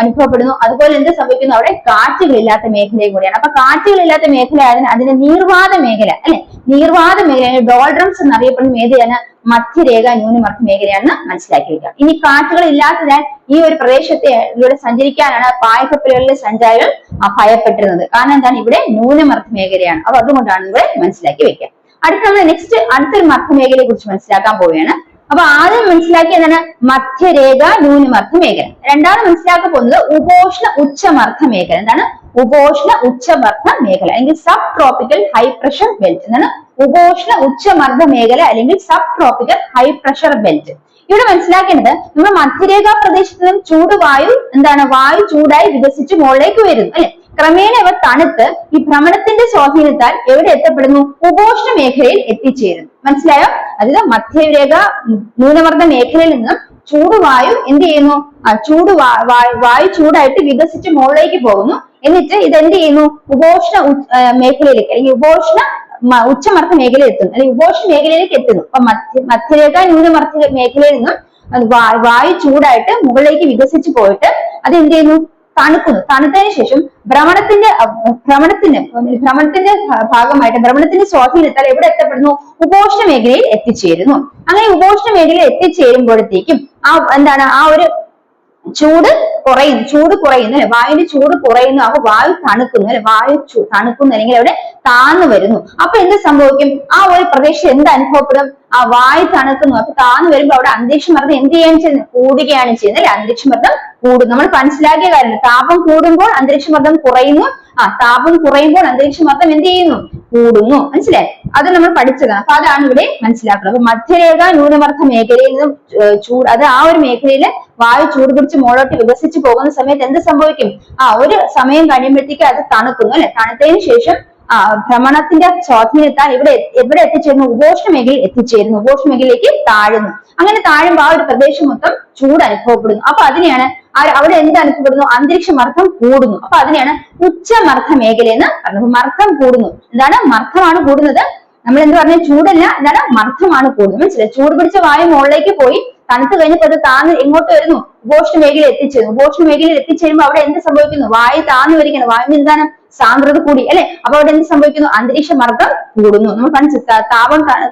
അനുഭവപ്പെടുന്നു. അതുപോലെ എന്ത് സംഭവിക്കുന്നു, അവിടെ കാറ്റുകളില്ലാത്ത മേഖലയും കൂടിയാണ്. അപ്പൊ കാറ്റുകളില്ലാത്ത മേഖല അതിന്റെ നീർവാത മേഖല അല്ലെ, നീർവാത മേഖല ഡോൾഡ്രംസ് എന്നറിയപ്പെടുന്ന മേഖലയാണ് മധ്യരേഖ ന്യൂനമർദ്ദ മേഖലയാണെന്ന് മനസ്സിലാക്കി വെക്കുക. ഇനി കാറ്റുകൾ ഇല്ലാത്തതിനാൽ ഈ ഒരു പ്രദേശത്തിലൂടെ സഞ്ചരിക്കാനാണ് പായ്ക്കപ്പലുകളിലെ സഞ്ചാരികൾ ഭയപ്പെട്ടിരുന്നത്. കാരണം എന്താണ്, ഇവിടെ ന്യൂനമർദ്ദ മേഖലയാണ്. അപ്പൊ അതുകൊണ്ടാണ് ഇവിടെ മനസ്സിലാക്കി വെക്കുക. അടുത്ത നമ്മൾ നെക്സ്റ്റ് അടുത്തൊരു മർദ്ദ മേഖലയെ കുറിച്ച് മനസ്സിലാക്കാൻ പോവുകയാണ്. അപ്പൊ ആദ്യം മനസ്സിലാക്കിയ എന്താണ്, മധ്യരേഖ ന്യൂനമർദ്ദ മേഖല. രണ്ടാമത് മനസ്സിലാക്കാൻ പോകുന്നത് ഉപോഷ്ണ ഉച്ചമർദ്ദ മേഖല. എന്താണ് ഉപോഷ്ണ ഉച്ചമർദ്ദ മേഖല അല്ലെങ്കിൽ sub tropical high pressure belt. എന്താണ് ഉപോഷ്ണ ഉച്ചമർദ്ദ മേഖല അല്ലെങ്കിൽ sub tropical high pressure belt. ഇവിടെ മനസ്സിലാക്കേണ്ടത് നമ്മൾ മധ്യരേഖാ പ്രദേശത്ത് നിന്നും ചൂടുവായു വായു ചൂടായി വികസിച്ച് മുകളിലേക്ക് വരുന്നു അല്ലെ. ക്രമേണ ഇവ തണുത്ത് ഈ ഭ്രമണത്തിന്റെ സ്വാധീനത്താൽ എവിടെ എത്തപ്പെടുന്നു, ഉപോഷ്ണ മേഖലയിൽ എത്തിച്ചേരുന്നു. മനസ്സിലായോ? അതായത് മധ്യരേഖ ന്യൂനമർദ്ദ മേഖലയിൽ നിന്നും ചൂടുവായു എന്ത് ചെയ്യുന്നു, വായു ചൂടായിട്ട് വികസിച്ച് മുകളിലേക്ക് പോകുന്നു. എന്നിട്ട് ഇതെന്ത് ചെയ്യുന്നു, ഉപോഷ്ണ മേഖലയിലേക്ക് അല്ലെങ്കിൽ ഉപോഷ്ണ ഉച്ചമർദ്ദ മേഖലയിൽ എത്തുന്നു അല്ലെങ്കിൽ ഉപോഷ്ണ മേഖലയിലേക്ക് എത്തുന്നു. അപ്പൊ മധ്യരേഖ ന്യൂനമർദ്ദ മേഖലയിൽ നിന്നും വായു ചൂടായിട്ട് മുകളിലേക്ക് വികസിച്ച് പോയിട്ട് അത് എന്ത് ചെയ്യുന്നു, തണുക്കുന്നു. തണുത്തതിനു ശേഷം ഭ്രമണത്തിന്റെ ഭാഗമായിട്ട് ഭ്രമണത്തിന്റെ സ്വാധീനത്താൽ എവിടെ എത്തപ്പെടുന്നു, ഉപോഷ്ണ മേഖലയിൽ എത്തിച്ചേരുന്നു. അങ്ങനെ ഉപോഷ്ണ മേഖലയിൽ എത്തിച്ചേരുമ്പോഴത്തേക്കും ആ ഒരു ചൂട് കുറയുന്നു അല്ലെ, വായുവിന്റെ ചൂട് കുറയുന്നു. അപ്പൊ വായു തണുക്കുന്നു അല്ലെ, വായു തണുക്കുന്നു അല്ലെങ്കിൽ അവിടെ താന്നു വരുന്നു. അപ്പൊ എന്ത് സംഭവിക്കും, ആ ഒരു പ്രദേശത്ത് എന്ത് അനുഭവപ്പെടും, ആ വായു തണുക്കുന്നു. അപ്പൊ താന്നു വരുമ്പോ അവിടെ അന്തരീക്ഷമർദ്ദം എന്ത് ചെയ്യാൻ ചെയ്യുന്നത്, കൂടുകയാണ് ചെയ്യുന്നത് അല്ലെ. അന്തരീക്ഷമർദ്ദം കൂടും. നമ്മൾ മനസ്സിലാക്കിയ കാര്യം, താപം കൂടുമ്പോൾ അന്തരീക്ഷമർദ്ദം കുറയുന്നു, താപം കുറയുമ്പോൾ അന്തരീക്ഷമർദ്ദം എന്ത് ചെയ്യുന്നു, കൂടുന്നു. മനസ്സിലായി? അത് നമ്മൾ പഠിച്ചതാണ്. അപ്പൊ അതാണ് ഇവിടെ മനസ്സിലാക്കുന്നത്. അപ്പൊ മധ്യരേഖ ന്യൂനമർദ്ദ മേഖലയിൽ നിന്നും ആ ഒരു മേഖലയില് വായു ചൂട് പിടിച്ച് മുകളോട്ട് വികസിച്ച് പോകുന്ന സമയത്ത് എന്ത് സംഭവിക്കും, ഒരു സമയം കഴിയുമ്പോഴത്തേക്ക് അത് തണുക്കുന്നു അല്ലെ. തണുത്തതിനു ശേഷം ഭ്രമണത്തിന്റെ സ്വാധീനത്താൽ എവിടെ എത്തിച്ചേരുന്നു, ഉപോഷ്ണ മേഖലയിൽ എത്തിച്ചേരുന്നു. ഉപോഷ്ണ മേഖലയിലേക്ക് താഴുന്നു. അങ്ങനെ താഴുമ്പോൾ ആ ഒരു പ്രദേശം മൊത്തം ചൂട് അനുഭവപ്പെടുന്നു. അപ്പൊ അതിനെയാണ് അവിടെ എന്ത് അനുഭവപ്പെടുന്നു, അന്തരീക്ഷമർദ്ദം കൂടുന്നു. അപ്പൊ അതിനെയാണ് ഉച്ചമർദ്ദ മേഖല എന്ന് പറഞ്ഞത്. മർദ്ദം കൂടുന്നു. എന്താണ് മർദ്ദമാണ് കൂടുന്നത്, നമ്മൾ എന്ത് പറഞ്ഞ ചൂടല്ല, എന്താണ് മർദ്ദമാണ് കൂടുന്നത്. മനസ്സിലായി? ചൂട് പിടിച്ച വായു മുകളിലേക്ക് പോയി തണുത്ത് കഴിഞ്ഞപ്പോൾ അത് താന്ന് എങ്ങോട്ട് വരുന്നു, ഉപോഷ്ണ മേഖലയിൽ എത്തിച്ചേരുന്നു. ഉപോഷ്ണ മേഖലയിൽ എത്തിച്ചേരുമ്പോൾ അവിടെ എന്ത് സംഭവിക്കുന്നു, വായു താന്നു വരികയാണ്. വായുവിന് എന്താണ് സാന്ദ്രത കൂടി അല്ലെ. അപ്പൊ അവിടെ എന്ത് സംഭവിക്കുന്നു, അന്തരീക്ഷ മർദ്ദം കൂടുന്നു. നമ്മൾ പഠിച്ചു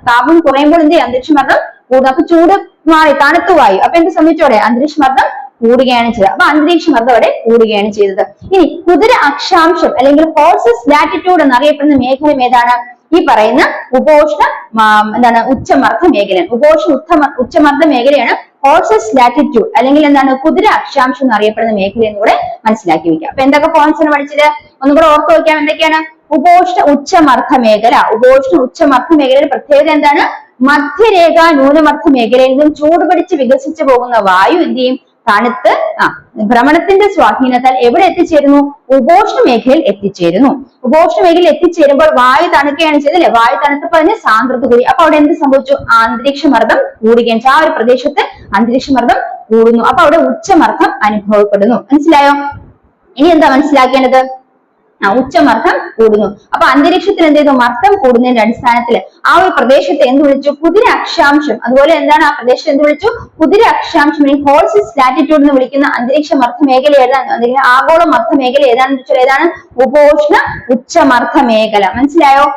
താപം കുറയുമ്പോൾ എന്ത് ചെയ്യും, അന്തരീക്ഷ മർദ്ദം കൂടും. അപ്പൊ ചൂട് മാറി തണുത്തു വായു. അപ്പൊ എന്ത് സംഭവിച്ചോടെ, അന്തരീക്ഷ മർദ്ദം കൂടുകയാണ് ചെയ്തത്. അപ്പൊ അന്തരീക്ഷ മർദ്ദം അവിടെ കൂടുകയാണ് ചെയ്തത്. ഇനി കുതിര അക്ഷാംശം അല്ലെങ്കിൽ ഹോഴ്സസ് ലാറ്റിറ്റ്യൂഡ് എന്നറിയപ്പെടുന്ന മേഖല ഏതാണ്, ഈ പറയുന്ന ഉപോഷ്ണ ഉച്ചമർദ്ദ മേഖല. ഉച്ചമർദ്ദ മേഖലയാണ് ഹോഴ്സസ് ലാറ്റിറ്റ്യൂഡ് അല്ലെങ്കിൽ കുതിര അക്ഷാംശം എന്നറിയപ്പെടുന്ന മേഖല എന്നുകൂടെ മനസ്സിലാക്കി വെക്കുക. അപ്പൊ എന്തൊക്കെ പോയിന്റ്സ് ആണ് പഠിച്ചത്, ഒന്നുകൂടെ ഓർത്ത് വയ്ക്കാം. എന്തൊക്കെയാണ്, ഉപോഷ്ണ ഉച്ചമർദ്ദ മേഖല. ഉപോഷ്ണ ഉച്ചമർദ്ദ മേഖലയുടെ പ്രത്യേകത എന്താണ്, മധ്യരേഖ ന്യൂനമർദ്ദ മേഖലയിൽ നിന്നും ചൂട് പിടിച്ച് വികസിച്ചു പോകുന്ന വായു എന്ത് ചെയ്യും, തണുത്ത് ഭ്രമണത്തിന്റെ സ്വാധീനത്താൽ എവിടെ എത്തിച്ചേരുന്നു, ഉപോഷ്ണ മേഖലയിൽ എത്തിച്ചേരുന്നു. ഉപോഷ്ണ മേഖലയിൽ എത്തിച്ചേരുമ്പോൾ വായു തണുക്കുകയാണ് ചെയ്തല്ലേ, വായു തണുത്തപ്പോൾ അതിന് സാന്ദ്രത കൂടി. അപ്പൊ അവിടെ എന്ത് സംഭവിച്ചു, അന്തരീക്ഷമർദ്ദം കൂടുകയാണ്. ആ ഒരു പ്രദേശത്ത് അന്തരീക്ഷമർദ്ദം കൂടുന്നു. അപ്പൊ അവിടെ ഉച്ചമർദ്ദം അനുഭവപ്പെടുന്നു. മനസ്സിലായോ? ഇനി എന്താ മനസ്സിലാക്കേണ്ടത്, ഉച്ചമർദ്ദം കൂടുന്നു. അപ്പൊ അന്തരീക്ഷത്തിൽ എന്ത് ചെയ്തു, മർദ്ദം കൂടുന്നതിന്റെ അടിസ്ഥാനത്തിൽ ആ ഒരു പ്രദേശത്തെ എന്ത് വിളിച്ചു, കുതിര അക്ഷാംശം. അതുപോലെ എന്താണ് ആ പ്രദേശത്തെ എന്ത് വിളിച്ചു, കുതിര അക്ഷാംശം. ഹോഴ്സസ് ലാറ്റിറ്റ്യൂഡ് എന്ന് വിളിക്കുന്ന അന്തരീക്ഷ മർദ്ദ മേഖല ഏതാണ്, അല്ലെങ്കിൽ ആഗോള മർദ്ദ മേഖല ഏതാണെന്ന് വെച്ചാൽ ഏതാണ്, ഉപോഷ്ണ ഉച്ചമർദ്ദ മേഖല. മനസ്സിലായോ?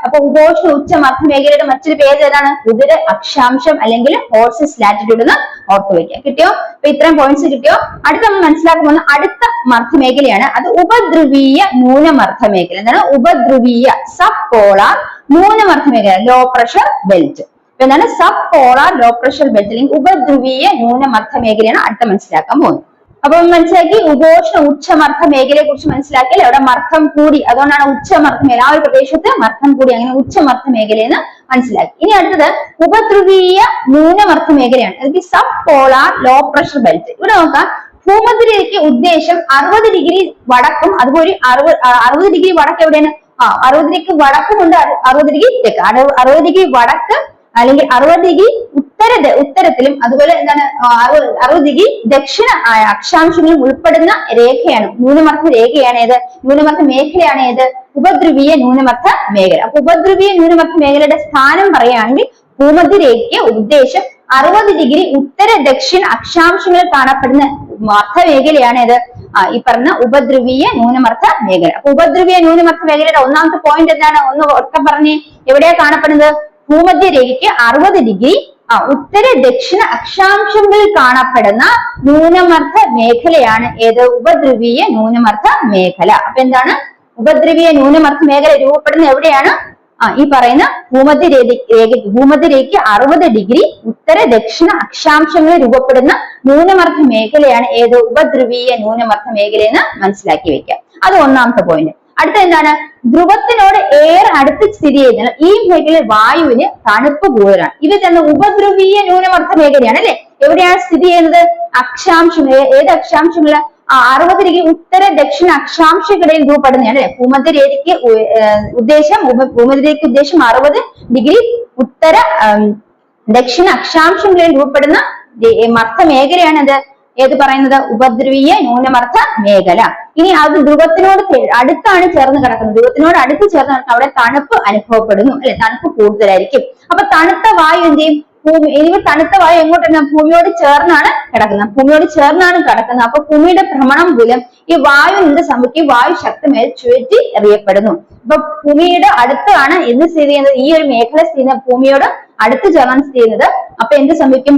അപ്പൊ ഉപോഷ്ണ ഉച്ചമർദ്ദ മേഖലയുടെ മറ്റൊരു പേര് ഏതാണ്, കുതിര അക്ഷാംശം അല്ലെങ്കിൽ ഹോഴ്സസ് ലാറ്റിറ്റ്യൂഡ് എന്ന് ഓർത്തു വയ്ക്കുക. കിട്ടിയോ? അപ്പൊ ഇത്രയും പോയിന്റ്സ് കിട്ടിയോ? അടുത്ത നമ്മൾ മനസ്സിലാക്കുന്ന അടുത്ത മർദ്ദ മേഖലയാണ്, അത് ഉപദ്രവീയ ന്യൂനമർദ്ദ മേഖല. എന്താണ് ഉപദ്രവീയ, സബ് പോളാർ ന്യൂനമർദ്ദ മേഖല, ലോ പ്രഷർ ബെൽറ്റ്. അപ്പൊ എന്താണ് sub polar low pressure belt അല്ലെങ്കിൽ ഉപദ്രവീയ ന്യൂനമർദ്ദ മേഖലയാണ് അടുത്ത മനസ്സിലാക്കാൻ പോകുന്നത്. അപ്പൊ മനസ്സിലാക്കി, ഉപോഷ്ണ ഉച്ചമർദ്ദ മേഖലയെ കുറിച്ച് മനസ്സിലാക്കിയാൽ അവിടെ മർദ്ദം കൂടി, അതുകൊണ്ടാണ് ഉച്ചമർദ്ദ മേഖല. ആ ഒരു പ്രദേശത്ത് മർദ്ദം കൂടി, അങ്ങനെ ഉച്ചമർദ്ദ മേഖലയെന്ന് മനസ്സിലാക്കി. ഇനി അടുത്തത് ഉപദ്രവീയ ന്യൂനമർദ്ദ മേഖലയാണ്, അല്ലെങ്കിൽ sub polar low pressure belt. ഇവിടെ നോക്കാം, ഭൂമധ്യരേഖയ്ക്ക് ഉദ്ദേശം 60 ഡിഗ്രി വടക്കും അതുപോലെ 60 ഡിഗ്രി വടക്ക് എവിടെയാണ്, 60 ഡിഗ്രി വടക്കുമുണ്ട്, 60 ഡിഗ്രി തെക്ക്. 60 ഡിഗ്രി വടക്ക് അല്ലെങ്കിൽ 60 ഡിഗ്രി ഉത്തര ഉത്തരത്തിലും അതുപോലെ എന്താണ് 60 ഡിഗ്രി ദക്ഷിണ അക്ഷാംശങ്ങളിലും ഉൾപ്പെടുന്ന രേഖയാണ് ന്യൂനമർദ്ദ രേഖയാണ് ഏത് ന്യൂനമർദ്ദ മേഖലയാണ് ഏത് ഉപദ്രവീയ ന്യൂനമർദ്ദ മേഖല. അപ്പൊ ഉപദ്രവീയ ന്യൂനമർദ്ദ മേഖലയുടെ സ്ഥാനം പറയുകയാണെങ്കിൽ ഭൂമധ്യരേഖയ്ക്ക് ഉദ്ദേശം 60 ഡിഗ്രി ഉത്തര ദക്ഷിണ അക്ഷാംശങ്ങളിൽ കാണപ്പെടുന്ന മർദ്ദമേഖലയാണ് ഏത് ഈ പറഞ്ഞ ഉപദ്രവീയ ന്യൂനമർദ്ദ മേഖല. അപ്പൊ ഉപദ്രവീയ ന്യൂനമർദ്ദ മേഖലയുടെ ഒന്നാമത്തെ പോയിന്റ് എന്താണ്? ഒന്ന് ഒറ്റ പറഞ്ഞ് എവിടെയാ കാണപ്പെടുന്നത്? ഭൂമധ്യരേഖയ്ക്ക് 60 ഡിഗ്രി ഉത്തര ദക്ഷിണ അക്ഷാംശങ്ങളിൽ കാണപ്പെടുന്ന ന്യൂനമർദ്ദ മേഖലയാണ് ഏത് ഉപദ്രവീയ ന്യൂനമർദ്ദ മേഖല. അപ്പൊ എന്താണ് ഉപദ്രവീയ ന്യൂനമർദ്ദ മേഖല രൂപപ്പെടുന്നത് എവിടെയാണ്? ഈ പറയുന്ന ഭൂമധ്യരേഖയ്ക്ക് 60 ഡിഗ്രി ഉത്തര ദക്ഷിണ അക്ഷാംശങ്ങളിൽ രൂപപ്പെടുന്ന ന്യൂനമർദ്ദ മേഖലയാണ് ഏത് ഉപദ്രവീയ ന്യൂനമർദ്ദ മേഖല എന്ന് മനസ്സിലാക്കി വെക്കുക. അത് ഒന്നാമത്തെ പോയിന്റ്. അടുത്ത എന്താണ്? ധ്രുവത്തിനോട് ഏറെ അടുത്ത് സ്ഥിതി ചെയ്യുന്ന ഈ മേഖലയിൽ വായുവിന് തണുപ്പ് കൂടുതലാണ്. ഇത് തന്നെ ഉപദ്രവീയ ന്യൂനമർദ്ദ മേഖലയാണ് അല്ലെ. എവിടെയാണ് സ്ഥിതി ചെയ്യുന്നത്? അക്ഷാംശങ്ങൾ. ഏത് അക്ഷാംശങ്ങള്? 60 ഡിഗ്രി ഉത്തര ദക്ഷിണ അക്ഷാംശങ്ങളിൽ രൂപപ്പെടുന്നതാണ് അല്ലെ. ഭൂമധ്യരേഖയ്ക്ക് ഉദ്ദേശം 60 ഡിഗ്രി ഉത്തര ദക്ഷിണ അക്ഷാംശങ്ങളിൽ രൂപപ്പെടുന്ന മർദ്ദ മേഖലയാണത് ഏത് പറയുന്നത്? ഉപദ്രവീയ ന്യൂനമർദ്ദ മേഖല. ഇനി അത് ധ്രുവത്തിനോട് അടുത്താണ് ചേർന്ന് കിടക്കുന്നത്. ധ്രുവത്തിനോട് അടുത്ത് ചേർന്ന് കിടക്കുന്നത് അവിടെ തണുപ്പ് അനുഭവപ്പെടുന്നു അല്ലെ. തണുപ്പ് കൂടുതലായിരിക്കും. അപ്പൊ തണുത്ത വായു എന്ത് ചെയ്യും? ഇനി തണുത്ത വായു എങ്ങോട്ടാണ്? ഭൂമിയോട് ചേർന്നാണ് കിടക്കുന്നത്. അപ്പൊ ഭൂമിയുടെ ഭ്രമണം മൂലം ഈ വായു എന്ത് സംഭവിക്കും? വായു ശക്തമായി ചുഴറ്റി എറിയപ്പെടുന്നു. അപ്പൊ ഭൂമിയുടെ അടുത്താണ് എന്ത് സ്ഥിതി ചെയ്യുന്നത്? ഈ ഒരു മേഖല സ്ഥിതി ചെയ്യുന്നത് ഭൂമിയോട് അടുത്ത് ചേർന്നാണ് സ്ഥിതി ചെയ്യുന്നത്. അപ്പൊ എന്ത് സംഭവിക്കും?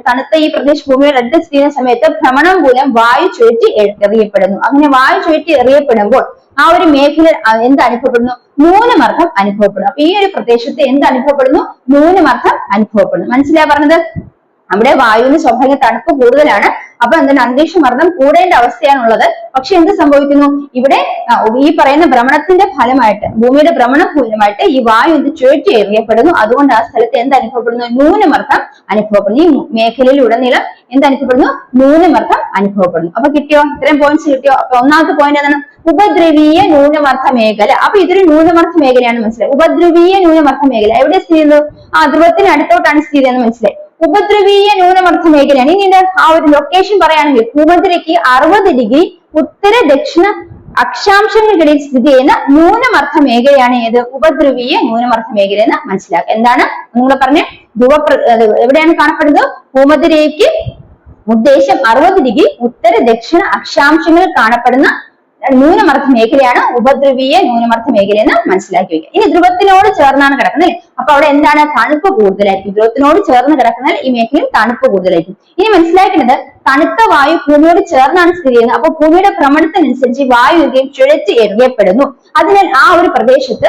തണുത്ത ഈ പ്രദേശം ഭൂമിയുടെ അടുത്ത് സ്ഥിതി ചെയ്യുന്ന സമയത്ത് ഭ്രമണം മൂലം വായു ചുഴറ്റി എറിയപ്പെടുന്നു. അങ്ങനെ വായു ചുഴറ്റി എറിയപ്പെടുമ്പോൾ ആ ഒരു മേഖല എന്ത് അനുഭവപ്പെടുന്നു? ന്യൂനമർദ്ദം അനുഭവപ്പെടുന്നു. അപ്പൊ ഈ ഒരു പ്രദേശത്ത് എന്ത് അനുഭവപ്പെടുന്നു? ന്യൂനമർദ്ദം അനുഭവപ്പെടുന്നു. മനസ്സിലാ പറഞ്ഞത്? അവിടെ വായുവിന് സ്വാഭാവിക തണുപ്പ് കൂടുതലാണ്. അപ്പൊ എന്താണ്? അന്തരീക്ഷ മർദ്ദം കൂടേണ്ട അവസ്ഥയാണുള്ളത്. പക്ഷെ എന്ത് സംഭവിക്കുന്നു? ഇവിടെ ഈ പറയുന്ന ഭ്രമണത്തിന്റെ ഫലമായിട്ട് ഭൂമിയുടെ ഭ്രമണ ഫലമായിട്ട് ഈ വായു എന്ത് ചുഴറ്റി എറിയപ്പെടുന്നു. അതുകൊണ്ട് ആ സ്ഥലത്ത് എന്ത് അനുഭവപ്പെടുന്നു? ന്യൂനമർദ്ദം അനുഭവപ്പെടുന്നു. ഈ മേഖലയിൽ ഉടനീളം എന്ത് അനുഭവപ്പെടുന്നു? ന്യൂനമർദ്ദം അനുഭവപ്പെടുന്നു. അപ്പൊ കിട്ടിയോ? ഇത്രയും പോയിന്റ്സ് കിട്ടിയോ? അപ്പൊ ഒന്നാമത്തെ പോയിന്റ് എന്താണ്? ഉപദ്രവീയ ന്യൂനമർദ്ദ മേഖല. അപ്പൊ ഇതൊരു ന്യൂനമർദ്ദ മേഖലയാണ് മനസ്സിലായി. ഉപദ്രവീയ ന്യൂനമർദ്ദ മേഖല എവിടെ സ്ഥിതി ചെയ്യുന്നത്? ധ്രുവത്തിന് അടുത്തോട്ടാണ് സ്ഥിതി ചെയ്യുന്നത്. മനസ്സിലായി? ഉപദ്രവീയ ന്യൂനമർദ്ദ മേഖലയാണ്. ഇനി ആ ഒരു ലൊക്കേഷൻ പറയുകയാണെങ്കിൽ ഭൂമധ്യരേഖയ്ക്ക് 60 ഡിഗ്രി ഉത്തര ദക്ഷിണ അക്ഷാംശങ്ങൾക്കിടയിൽ സ്ഥിതി ചെയ്യുന്ന ന്യൂനമർദ്ദ മേഖലയാണ് ഏത് ഉപദ്രവീയ ന്യൂനമർദ്ദ മേഖല എന്ന് മനസ്സിലാക്കുക. എന്താണ് നിങ്ങൾ പറഞ്ഞ എവിടെയാണ് കാണപ്പെടുന്നത്? ഭൂമധ്യരേഖയ്ക്ക് ഉദ്ദേശം 60 ഡിഗ്രി ഉത്തര ദക്ഷിണ അക്ഷാംശങ്ങളിൽ കാണപ്പെടുന്ന ന്യൂനമർദ്ദ മേഖലയാണ് ഉപദ്രവീയ ന്യൂനമർദ്ദ മേഖല എന്ന് മനസ്സിലാക്കി വെക്കുക. ഇനി ധ്രുവത്തിനോട് ചേർന്നാണ് കിടക്കുന്നത്. അപ്പൊ അവിടെ എന്താണ്? തണുപ്പ് കൂടുതലായിരിക്കും. ധ്രുവത്തിനോട് ചേർന്ന് കിടന്നാൽ ഈ മേഖലയിൽ തണുപ്പ് കൂടുതലായിരിക്കും. ഇനി മനസ്സിലാക്കേണ്ടത് തണുത്ത വായു ഭൂമിയോട് ചേർന്നാണ് സ്ഥിതി ചെയ്യുന്നത്. അപ്പൊ ഭൂമിയുടെ ഭ്രമണത്തിനനുസരിച്ച് വായു ചുഴറ്റി എറിയപ്പെടുന്നു. അതിനാൽ ആ ഒരു പ്രദേശത്ത്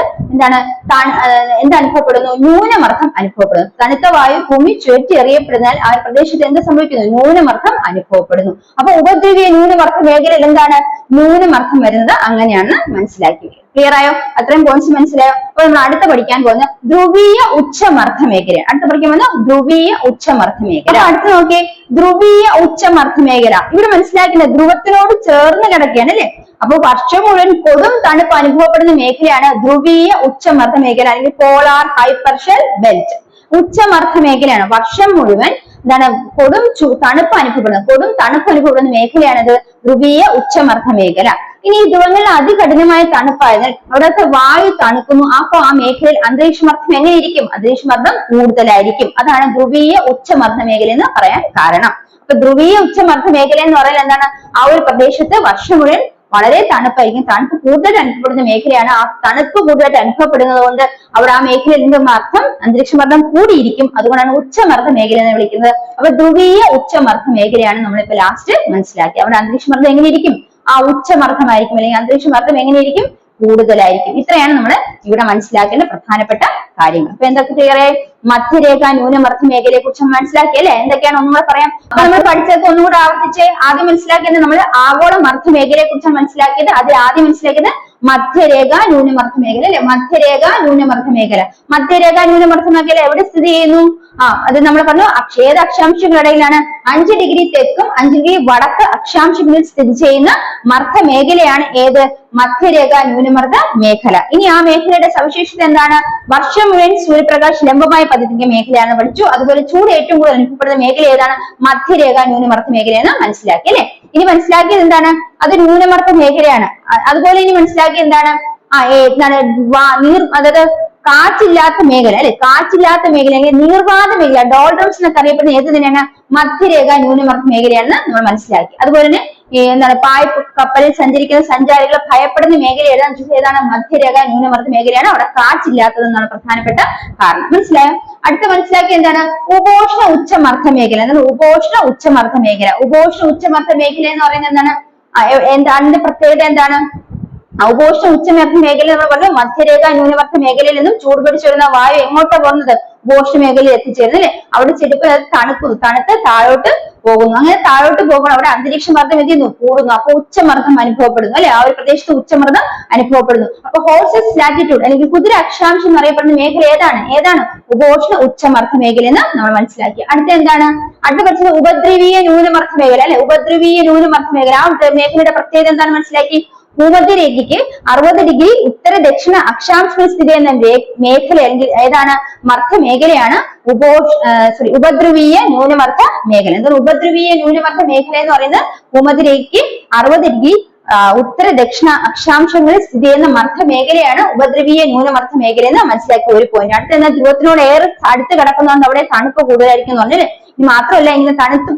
എന്ത് അനുഭവപ്പെടുന്നു? ന്യൂനമർദ്ദം അനുഭവപ്പെടുന്നു. തണുത്ത വായു ഭൂമി ചുഴറ്റി എറിയപ്പെടുന്നാൽ ആ പ്രദേശത്ത് എന്ത് സംഭവിക്കുന്നു? ന്യൂനമർദ്ദം അനുഭവപ്പെടുന്നു. അപ്പൊ ഉപദ്രവീയ ന്യൂനമർദ്ദ മേഖലയിൽ എന്താണ്? ന്യൂനമർദ്ദം വരുന്നത് അങ്ങനെയാണെന്ന് മനസ്സിലാക്കി. ക്ലിയർ ആയോ? അത്രയും പോയിന്റ്സ് മനസ്സിലായോ? അപ്പൊ നമ്മൾ അടുത്ത പഠിക്കാൻ പോകുന്ന ധ്രുവീയ ഉച്ചമർദ്ദ മേഖലയാണ്. അടുത്ത പഠിക്കാൻ പോകുന്ന ധ്രുവീയ ഉച്ചമർദ്ദ മേഖല. അടുത്ത് നോക്കിയേ, ധ്രുവീയ ഉച്ചമർദ്ദ മേഖല. ഇവിടെ മനസ്സിലാക്കുന്നത് ധ്രുവത്തിനോട് ചേർന്ന് കിടക്കുകയാണ് അല്ലെ. അപ്പൊ വർഷം മുഴുവൻ കൊടും തണുപ്പ് അനുഭവപ്പെടുന്ന മേഖലയാണ് ധ്രുവീയ ഉച്ചമർദ്ദ മേഖല, അല്ലെങ്കിൽ പോളാർ ഹൈപർഷൽ ബെൽറ്റ്. ഉച്ചമർദ്ദ മേഖലയാണ്. വർഷം മുഴുവൻ എന്താണ്? കൊടും തണുപ്പ് അനുഭവപ്പെടുന്ന മേഖലയാണത് ധ്രുവീയ ഉച്ചമർദ്ദ മേഖല. ഇനി ഈ ധ്രുവങ്ങളിൽ അതികഠിനമായ തണുപ്പായതിനാൽ അവിടുത്തെ വായു തണുക്കുന്നു. അപ്പൊ ആ മേഖലയിൽ അന്തരീക്ഷമർദ്ദം എങ്ങനെയിരിക്കും? അന്തരീക്ഷമർദ്ദം കൂടുതലായിരിക്കും. അതാണ് ധ്രുവീയ ഉച്ചമർദ്ദ മേഖല എന്ന് പറയാൻ കാരണം. അപ്പൊ ധ്രുവീയ ഉച്ചമർദ്ദ മേഖല എന്ന് പറയുന്നത് എന്താണ്? ആ ഒരു പ്രദേശത്ത് വർഷം മുഴുവൻ വളരെ തണുപ്പായിരിക്കും. തണുപ്പ് കൂടുതൽ അനുഭവപ്പെടുന്ന മേഖലയാണ്. ആ തണുപ്പ് കൂടുതലായിട്ട് അനുഭവപ്പെടുന്നത് കൊണ്ട് അവിടെ ആ മേഖലയിൽ മർദ്ദം അന്തരീക്ഷമർദ്ദം കൂടിയിരിക്കും. അതുകൊണ്ടാണ് ഉച്ചമർദ്ദ മേഖല എന്ന് വിളിക്കുന്നത്. അപ്പൊ ധ്രുവീയ ഉച്ചമർദ്ദ മേഖലയാണ് നമ്മളിപ്പോ ലാസ്റ്റ് മനസ്സിലാക്കി. അവിടെ അന്തരീക്ഷമർദ്ദം എങ്ങനെയിരിക്കും? ആ ഉച്ചമർദ്ദമായിരിക്കും, അല്ലെങ്കിൽ അന്തരീക്ഷമർദ്ദം എങ്ങനെയിരിക്കും? കൂടുതലായിരിക്കും. ഇത്രയാണ് നമ്മൾ ഇവിടെ മനസ്സിലാക്കേണ്ട പ്രധാനപ്പെട്ട കാര്യങ്ങൾ. അപ്പൊ എന്തൊക്കെ ക്ലിയറായി? മധ്യരേഖ ന്യൂനമർദ്ദ മേഖലയെ കുറിച്ച് മനസ്സിലാക്കി അല്ലെ? എന്തൊക്കെയാണ് ഒന്നുകൂടെ പറയാം. അപ്പൊ നമ്മൾ പഠിച്ചത് ഒന്നുകൂടെ ആവർത്തിച്ച് ആദ്യം മനസ്സിലാക്കിയത് നമ്മൾ ആഗോള മർദ്ദ മേഖലയെ കുറിച്ചാണ് മനസ്സിലാക്കിയത്. അതിൽ ആദ്യം മനസ്സിലാക്കിയത് മധ്യരേഖ ന്യൂനമർദ്ദ മേഖല അല്ലെ, മധ്യരേഖ ന്യൂനമർദ്ദ മേഖല. മധ്യരേഖ ന്യൂനമർദ്ദ മേഖല എവിടെ സ്ഥിതി ചെയ്യുന്നു? അത് നമ്മൾ പറഞ്ഞു ഏത് അക്ഷാംശങ്ങളിടയിലാണ്? 5 ഡിഗ്രി തെക്കും 5 ഡിഗ്രി വടക്ക് അക്ഷാംശങ്ങളിൽ സ്ഥിതി ചെയ്യുന്ന മർദ്ദ മേഖലയാണ് ഏത്? മധ്യരേഖ ന്യൂനമർദ്ദ മേഖല. ഇനി ആ മേഖലയുടെ സവിശേഷത എന്താണ്? വർഷം മുഴുവൻ സൂര്യപ്രകാശം ലംബമായി പതിക്കുന്ന മേഖലയാണ് പഠിച്ചു. അതുപോലെ ചൂട് ഏറ്റവും കൂടുതൽ അനുഭവപ്പെടുന്ന മേഖല ഏതാണ്? മധ്യരേഖ ന്യൂനമർദ്ദ മേഖലയെന്ന് മനസ്സിലാക്കി അല്ലെ. ഇനി മനസ്സിലാക്കിയത് എന്താണ്? അത് ന്യൂനമർദ്ദ മേഖലയാണ്. അതുപോലെ ഇനി മനസ്സിലാക്കിയത് എന്താണ്? അതായത് കാറ്റില്ലാത്ത മേഖല അല്ലെ, കാറ്റില്ലാത്ത മേഖല അല്ലെങ്കിൽ നീർവാത മേഖല, ഡോൾഡ്രംസ് എന്നൊക്കെ അറിയപ്പെടുന്ന ഏത് തന്നെയാണ്? മധ്യരേഖ ന്യൂനമർദ്ദ മേഖലയാണെന്ന് നമ്മൾ മനസ്സിലാക്കി. അതുപോലെ തന്നെ പായ്പ് കപ്പലിൽ സഞ്ചരിക്കുന്ന സഞ്ചാരികൾ ഭയപ്പെടുന്ന മേഖല ഏതാണ്? മധ്യരേഖ ന്യൂനമർദ്ദ മേഖലയാണ്. അവിടെ കാറ്റില്ലാത്തതെന്നാണ് പ്രധാനപ്പെട്ട കാരണം. മനസ്സിലായോ? അടുത്ത മനസ്സിലാക്കി എന്താണ്? ഉപോഷ്ണ ഉച്ചമർദ്ദ മേഖല. എന്താണ് ഉപോഷ്ണ ഉച്ചമർദ്ദ മേഖല? ഉപോഷ്ണ ഉച്ചമർദ്ദ മേഖല എന്ന് പറയുന്നത് എന്താണ്? അതിന്റെ പ്രത്യേകത എന്താണ്? ഉപോഷ്ണ ഉച്ചമർദ്ദ മേഖല നമ്മൾ പറഞ്ഞു മധ്യരേഖ ന്യൂനമർദ്ദ മേഖലയിൽ നിന്നും ചൂട് പിടിച്ചു വരുന്ന വായു എങ്ങോട്ടാ പോകുന്നത്? ഉപോഷ്ണ മേഖലയിൽ എത്തിച്ചേരുന്നു അല്ലെ. അവിടെ ചെരുപ്പ് തണുക്കുന്നു, തണുത്ത് താഴോട്ട് പോകുന്നു. അങ്ങനെ താഴോട്ട് പോകുമ്പോൾ അവിടെ അന്തരീക്ഷ മർദ്ദം എന്ത് ചെയ്യുന്നു? കൂടുന്നു. അപ്പൊ ഉച്ചമർദ്ദം അനുഭവപ്പെടുന്നു അല്ലെ. ആ ഒരു പ്രദേശത്ത് ഉച്ചമർദ്ദം അനുഭവപ്പെടുന്നു. അപ്പൊ ഹോഴ്സസ് ലാറ്റിറ്റ്യൂഡ് അല്ലെങ്കിൽ കുതിര അക്ഷാംശം എന്നറിയപ്പെടുന്ന മേഖല ഏതാണ്? ഉപോഷ്ണ ഉച്ചമർദ്ദ മേഖല എന്ന് നമ്മൾ മനസ്സിലാക്കി. അടുത്ത എന്താണ്? അടുത്ത പഠിച്ചത് ഉപദ്രവീയ ന്യൂനമർദ്ദ മേഖല അല്ലെ. ഉപദ്രവീയ ന്യൂനമർദ്ദ മേഖല. ആ മേഖലയുടെ പ്രത്യേകത എന്താണ് മനസ്സിലാക്കി? ഭൂമധ്യരേഖയ്ക്ക് 60 ഡിഗ്രി ഉത്തര ദക്ഷിണ അക്ഷാംശങ്ങളിൽ സ്ഥിതി ചെയ്യുന്ന മേഖല അല്ലെങ്കിൽ ഏതാണ്? മർദ്ദ മേഖലയാണ് ഉപദ്രവീയ ന്യൂനമർദ്ദ മേഖല. എന്താണ് ഉപദ്രവീയ ന്യൂനമർദ്ദ മേഖല എന്ന് പറയുന്നത്? ഭൂമധ്യരേഖയ്ക്ക് 60 ഡിഗ്രി ഉത്തര ദക്ഷിണ അക്ഷാംശങ്ങളിൽ സ്ഥിതി ചെയ്യുന്ന മർദ്ദ മേഖലയാണ് ഉപദ്രവീയ ന്യൂനമർദ്ദ മേഖല എന്ന് മനസ്സിലാക്കിയ ഒരു പോയിന്റ്. അടുത്ത എന്നാൽ ധ്രുവത്തിനോട് ഏറെ അടുത്ത് കിടക്കുന്നതുകൊണ്ട് അവിടെ തണുപ്പ് കൂടുതലായിരിക്കും എന്ന് പറഞ്ഞാൽ മാത്രമല്ല ഇങ്ങനെ തണുത്ത്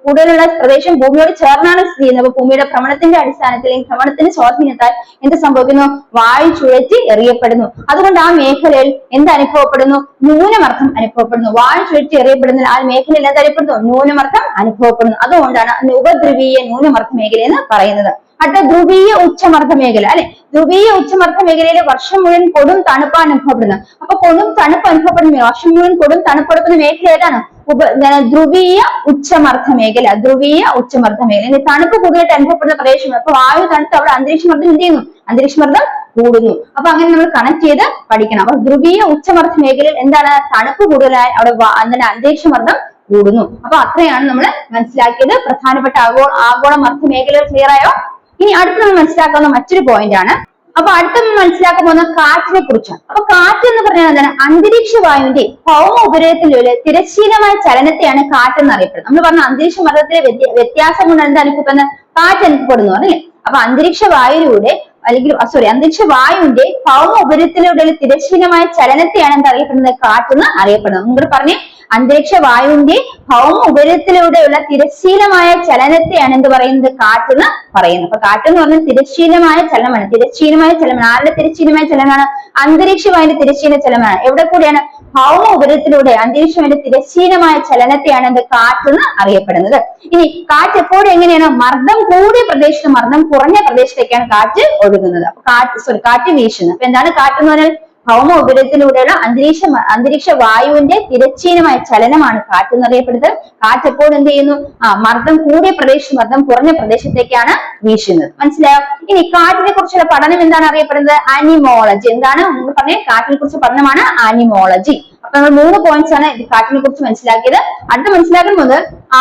കൂടുതലുള്ള പ്രദേശം ഭൂമിയോട് ചേർന്നാണ് സ്ഥിതി ചെയ്യുന്നത്. അപ്പൊ ഭൂമിയുടെ ഭ്രമണത്തിന്റെ അടിസ്ഥാനത്തിൽ ഭ്രമണത്തിന്റെ സ്വാധീനത്താൽ എന്ത് സംഭവിക്കുന്നു? വായു ചുഴറ്റി എറിയപ്പെടുന്നു. അതുകൊണ്ട് ആ മേഖലയിൽ എന്ത് അനുഭവപ്പെടുന്നു? ന്യൂനമർദ്ദം അനുഭവപ്പെടുന്നു. വായു ചുഴറ്റി എറിയപ്പെടുന്ന ആ മേഖലയിൽ എന്തറിയപ്പെടുന്നു? ന്യൂനമർദ്ദം അനുഭവപ്പെടുന്നു. അതുകൊണ്ടാണ് ഉപദ്രവീയ ന്യൂനമർദ്ദ മേഖല എന്ന് പറയുന്നത്. അടുത്ത ധ്രുവീയ ഉച്ചമർദ്ദ മേഖല അല്ലെ. ധ്രുവീയ ഉച്ചമർദ്ദ മേഖലയിൽ വർഷം മുഴുവൻ കൊടും തണുപ്പ് അനുഭവപ്പെടുന്നത്. അപ്പൊ കൊടും തണുപ്പ് അനുഭവപ്പെടുന്ന വർഷം മുഴുവൻ കൊടും തണുപ്പെടുക്കുന്ന മേഖല ഏതാണ്? ധ്രുവീയ ഉച്ചമർദ്ദ മേഖല. ധ്രുവീയ ഉച്ചമർദ്ദ മേഖല തണുപ്പ് കൂടുതലായിട്ട് അനുഭവപ്പെടുന്ന പ്രദേശം. അപ്പൊ വായു തണുത്ത് അവിടെ അന്തരീക്ഷമർദ്ദം എന്ത് ചെയ്യുന്നു? അന്തരീക്ഷമർദ്ദം കൂടുന്നു. അപ്പൊ അങ്ങനെ നമ്മൾ കണക്ട് ചെയ്ത് പഠിക്കണം. അപ്പൊ ധ്രുവീയ ഉച്ചമർദ്ദ മേഖലയിൽ എന്താണ്? തണുപ്പ് കൂടുതലായി അവിടെ അന്തരീക്ഷമർദ്ദം കൂടുന്നു. അപ്പൊ അത്രയാണ് നമ്മൾ മനസ്സിലാക്കിയത്. പ്രധാനപ്പെട്ട ആഗോള മർദ്ദ മേഖലകൾ ക്ലിയർ ആയോ? ഇനി അടുത്ത് നമ്മൾ മനസ്സിലാക്കുന്ന മറ്റൊരു പോയിന്റ് ആണ്. അപ്പൊ അടുത്ത മനസ്സിലാക്കാൻ പോകുന്ന കാറ്റിനെ കുറിച്ചാണ്. അപ്പൊ കാറ്റ് എന്ന് പറഞ്ഞാൽ എന്താണ്? അന്തരീക്ഷ വായുവിന്റെ ഭൗമ ഉപരിതലത്തിലുള്ള തിരശ്ചീനമായ ചലനത്തെയാണ് കാറ്റ് എന്ന് അറിയപ്പെടുന്നത്. നമ്മൾ പറഞ്ഞ അന്തരീക്ഷ മർദ്ദത്തിലെ വ്യത്യാസം കൊണ്ട് എന്ത് അനുഭവപ്പെടുന്നത്? കാറ്റ് അനുഭവപ്പെടുന്നു അല്ലേ. അപ്പൊ അന്തരീക്ഷ വായുവിലൂടെ അന്തരീക്ഷ വായുവിന്റെ ഭൗമ ഉപരിതലത്തിലൂടെ തിരശ്ചീനമായ ചലനത്തെയാണ് എന്ത് അറിയപ്പെടുന്നത്? കാറ്റെന്ന് അറിയപ്പെടുന്നത്. നിങ്ങൾ പറഞ്ഞേ അന്തരീക്ഷ വായുവിന്റെ ഭൗമ ഉപരിതലത്തിലൂടെയുള്ള തിരശ്ചീനമായ ചലനത്തെയാണ് എന്ത് പറയുന്നത്? കാറ്റെന്ന് പറയുന്നത്. അപ്പൊ കാറ്റെന്ന് പറഞ്ഞാൽ തിരശ്ചീനമായ ചലനമാണ്. തിരശ്ചീനമായ ചലനമാണ്. ആരുടെ തിരശ്ചീനമായ ചലനമാണ്? അന്തരീക്ഷ വായുവിന്റെ തിരശ്ചീന ചലനമാണ്. എവിടെ കൂടിയാണ്? ഭൗമ ഉപരിതലത്തിലൂടെ അന്തരീക്ഷത്തിന്റെ തിരശ്ചീനമായ ചലനത്തെയാണ് എന്ത്? കാറ്റെന്ന് അറിയപ്പെടുന്നത്. ഇനി കാറ്റ് എപ്പോഴും എങ്ങനെയാണ്? മർദ്ദം കൂടിയ പ്രദേശത്ത് മർദ്ദം കുറഞ്ഞ പ്രദേശത്തേക്കാണ് കാറ്റ് ഒഴുകുന്നത്. അപ്പൊ കാറ്റ് വീശുന്നത്. അപ്പൊ എന്താണ് കാറ്റ് എന്ന് പറഞ്ഞാൽ? ഭൗമ ഉപരിതലത്തിലൂടെയുള്ള അന്തരീക്ഷ വായുവിന്റെ തിരശ്ചീനമായ ചലനമാണ് കാറ്റ് എന്നറിയപ്പെടുന്നത്. കാറ്റ് എപ്പോഴും എന്ത് ചെയ്യുന്നു? മർദ്ദം കൂടിയ പ്രദേശത്ത് മർദ്ദം കുറഞ്ഞ പ്രദേശത്തേക്കാണ് വീശുന്നത്. മനസ്സിലായോ? ഇനി കാറ്റിനെ കുറിച്ചുള്ള പഠനം എന്താണ് അറിയപ്പെടുന്നത്? അനിമോളജി. എന്താണ് നമ്മൾ പറഞ്ഞ? കാറ്റിനെ കുറിച്ച് പഠനമാണ് അനിമോളജി. അപ്പൊ നമ്മൾ 3 പോയിന്റ്സ് ആണ് കാറ്റിനെ കുറിച്ച് മനസ്സിലാക്കിയത്. അടുത്ത് മനസ്സിലാക്കുന്നത്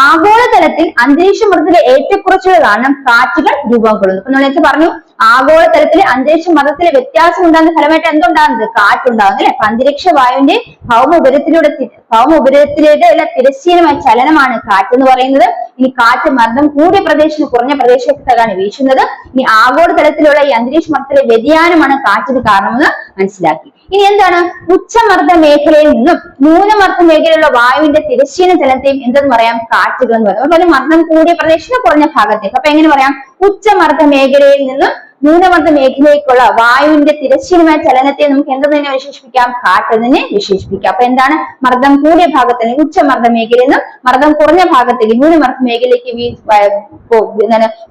ആഗോളതലത്തിൽ അന്തരീക്ഷ മർദ്ദത്തിലെ ഏറ്റക്കുറച്ചിലുകൾ കാരണം കാറ്റുകൾ രൂപം കൊള്ളുന്നു. അപ്പൊ നമ്മൾ നേരത്തെ പറഞ്ഞു ആഗോളതലത്തിലെ അന്തരീക്ഷ മർദ്ദത്തിലെ വ്യത്യാസം ഉണ്ടാകുന്ന ഫലമായിട്ട് എന്തുണ്ടാകുന്നത്? കാറ്റുണ്ടാകുന്നത് അല്ലെ. അപ്പൊ അന്തരീക്ഷ വായുവിന്റെ ഭൗമ ഉപരിതലത്തിലൂടെയുള്ള തിരശ്ചീനമായ ചലനമാണ് കാറ്റ് എന്ന് പറയുന്നത്. ഇനി കാറ്റ് മർദ്ദം കൂടിയ പ്രദേശത്ത് കുറഞ്ഞ പ്രദേശത്തേക്കാണ് വീശുന്നത്. ഇനി ആഗോളതലത്തിലുള്ള ഈ അന്തരീക്ഷ മർദ്ദത്തിലെ വ്യതിയാനമാണ് കാറ്റിന് കാരണമെന്ന് മനസ്സിലാക്കി. ഇനി എന്താണ്? ഉച്ചമർദ്ദ മേഖലയിൽ നിന്നും ന്യൂനമർദ്ദ മേഖലയിലുള്ള വായുവിന്റെ തിരശ്ചീന ചലനത്തെയും എന്തെന്ന് പറയാം? കാറ്റുകൾ എന്ന് പറയാം. അതുപോലെ മർദ്ദം കൂടിയ പ്രദേശത്തിന് കുറഞ്ഞ ഭാഗത്തേക്ക്. അപ്പൊ എങ്ങനെ പറയാം? ഉച്ചമർദ്ദ മേഖലയിൽ നിന്നും ന്യൂനമർദ്ദ മേഖലയിലേക്കുള്ള വായുവിന്റെ തിരശ്ചീനമായ ചലനത്തെ നമുക്ക് എന്തെന്ന് തന്നെ വിശേഷിപ്പിക്കാം? കാറ്റ് എന്ന് വിശേഷിപ്പിക്കാം. അപ്പൊ എന്താണ്? മർദ്ദം കൂടിയ ഭാഗത്ത് അല്ലെങ്കിൽ ഉച്ചമർദ്ദ മേഖലയിൽ നിന്നും മർദ്ദം കുറഞ്ഞ ഭാഗത്തേക്ക് ന്യൂനമർദ്ദ മേഖലയിലേക്ക്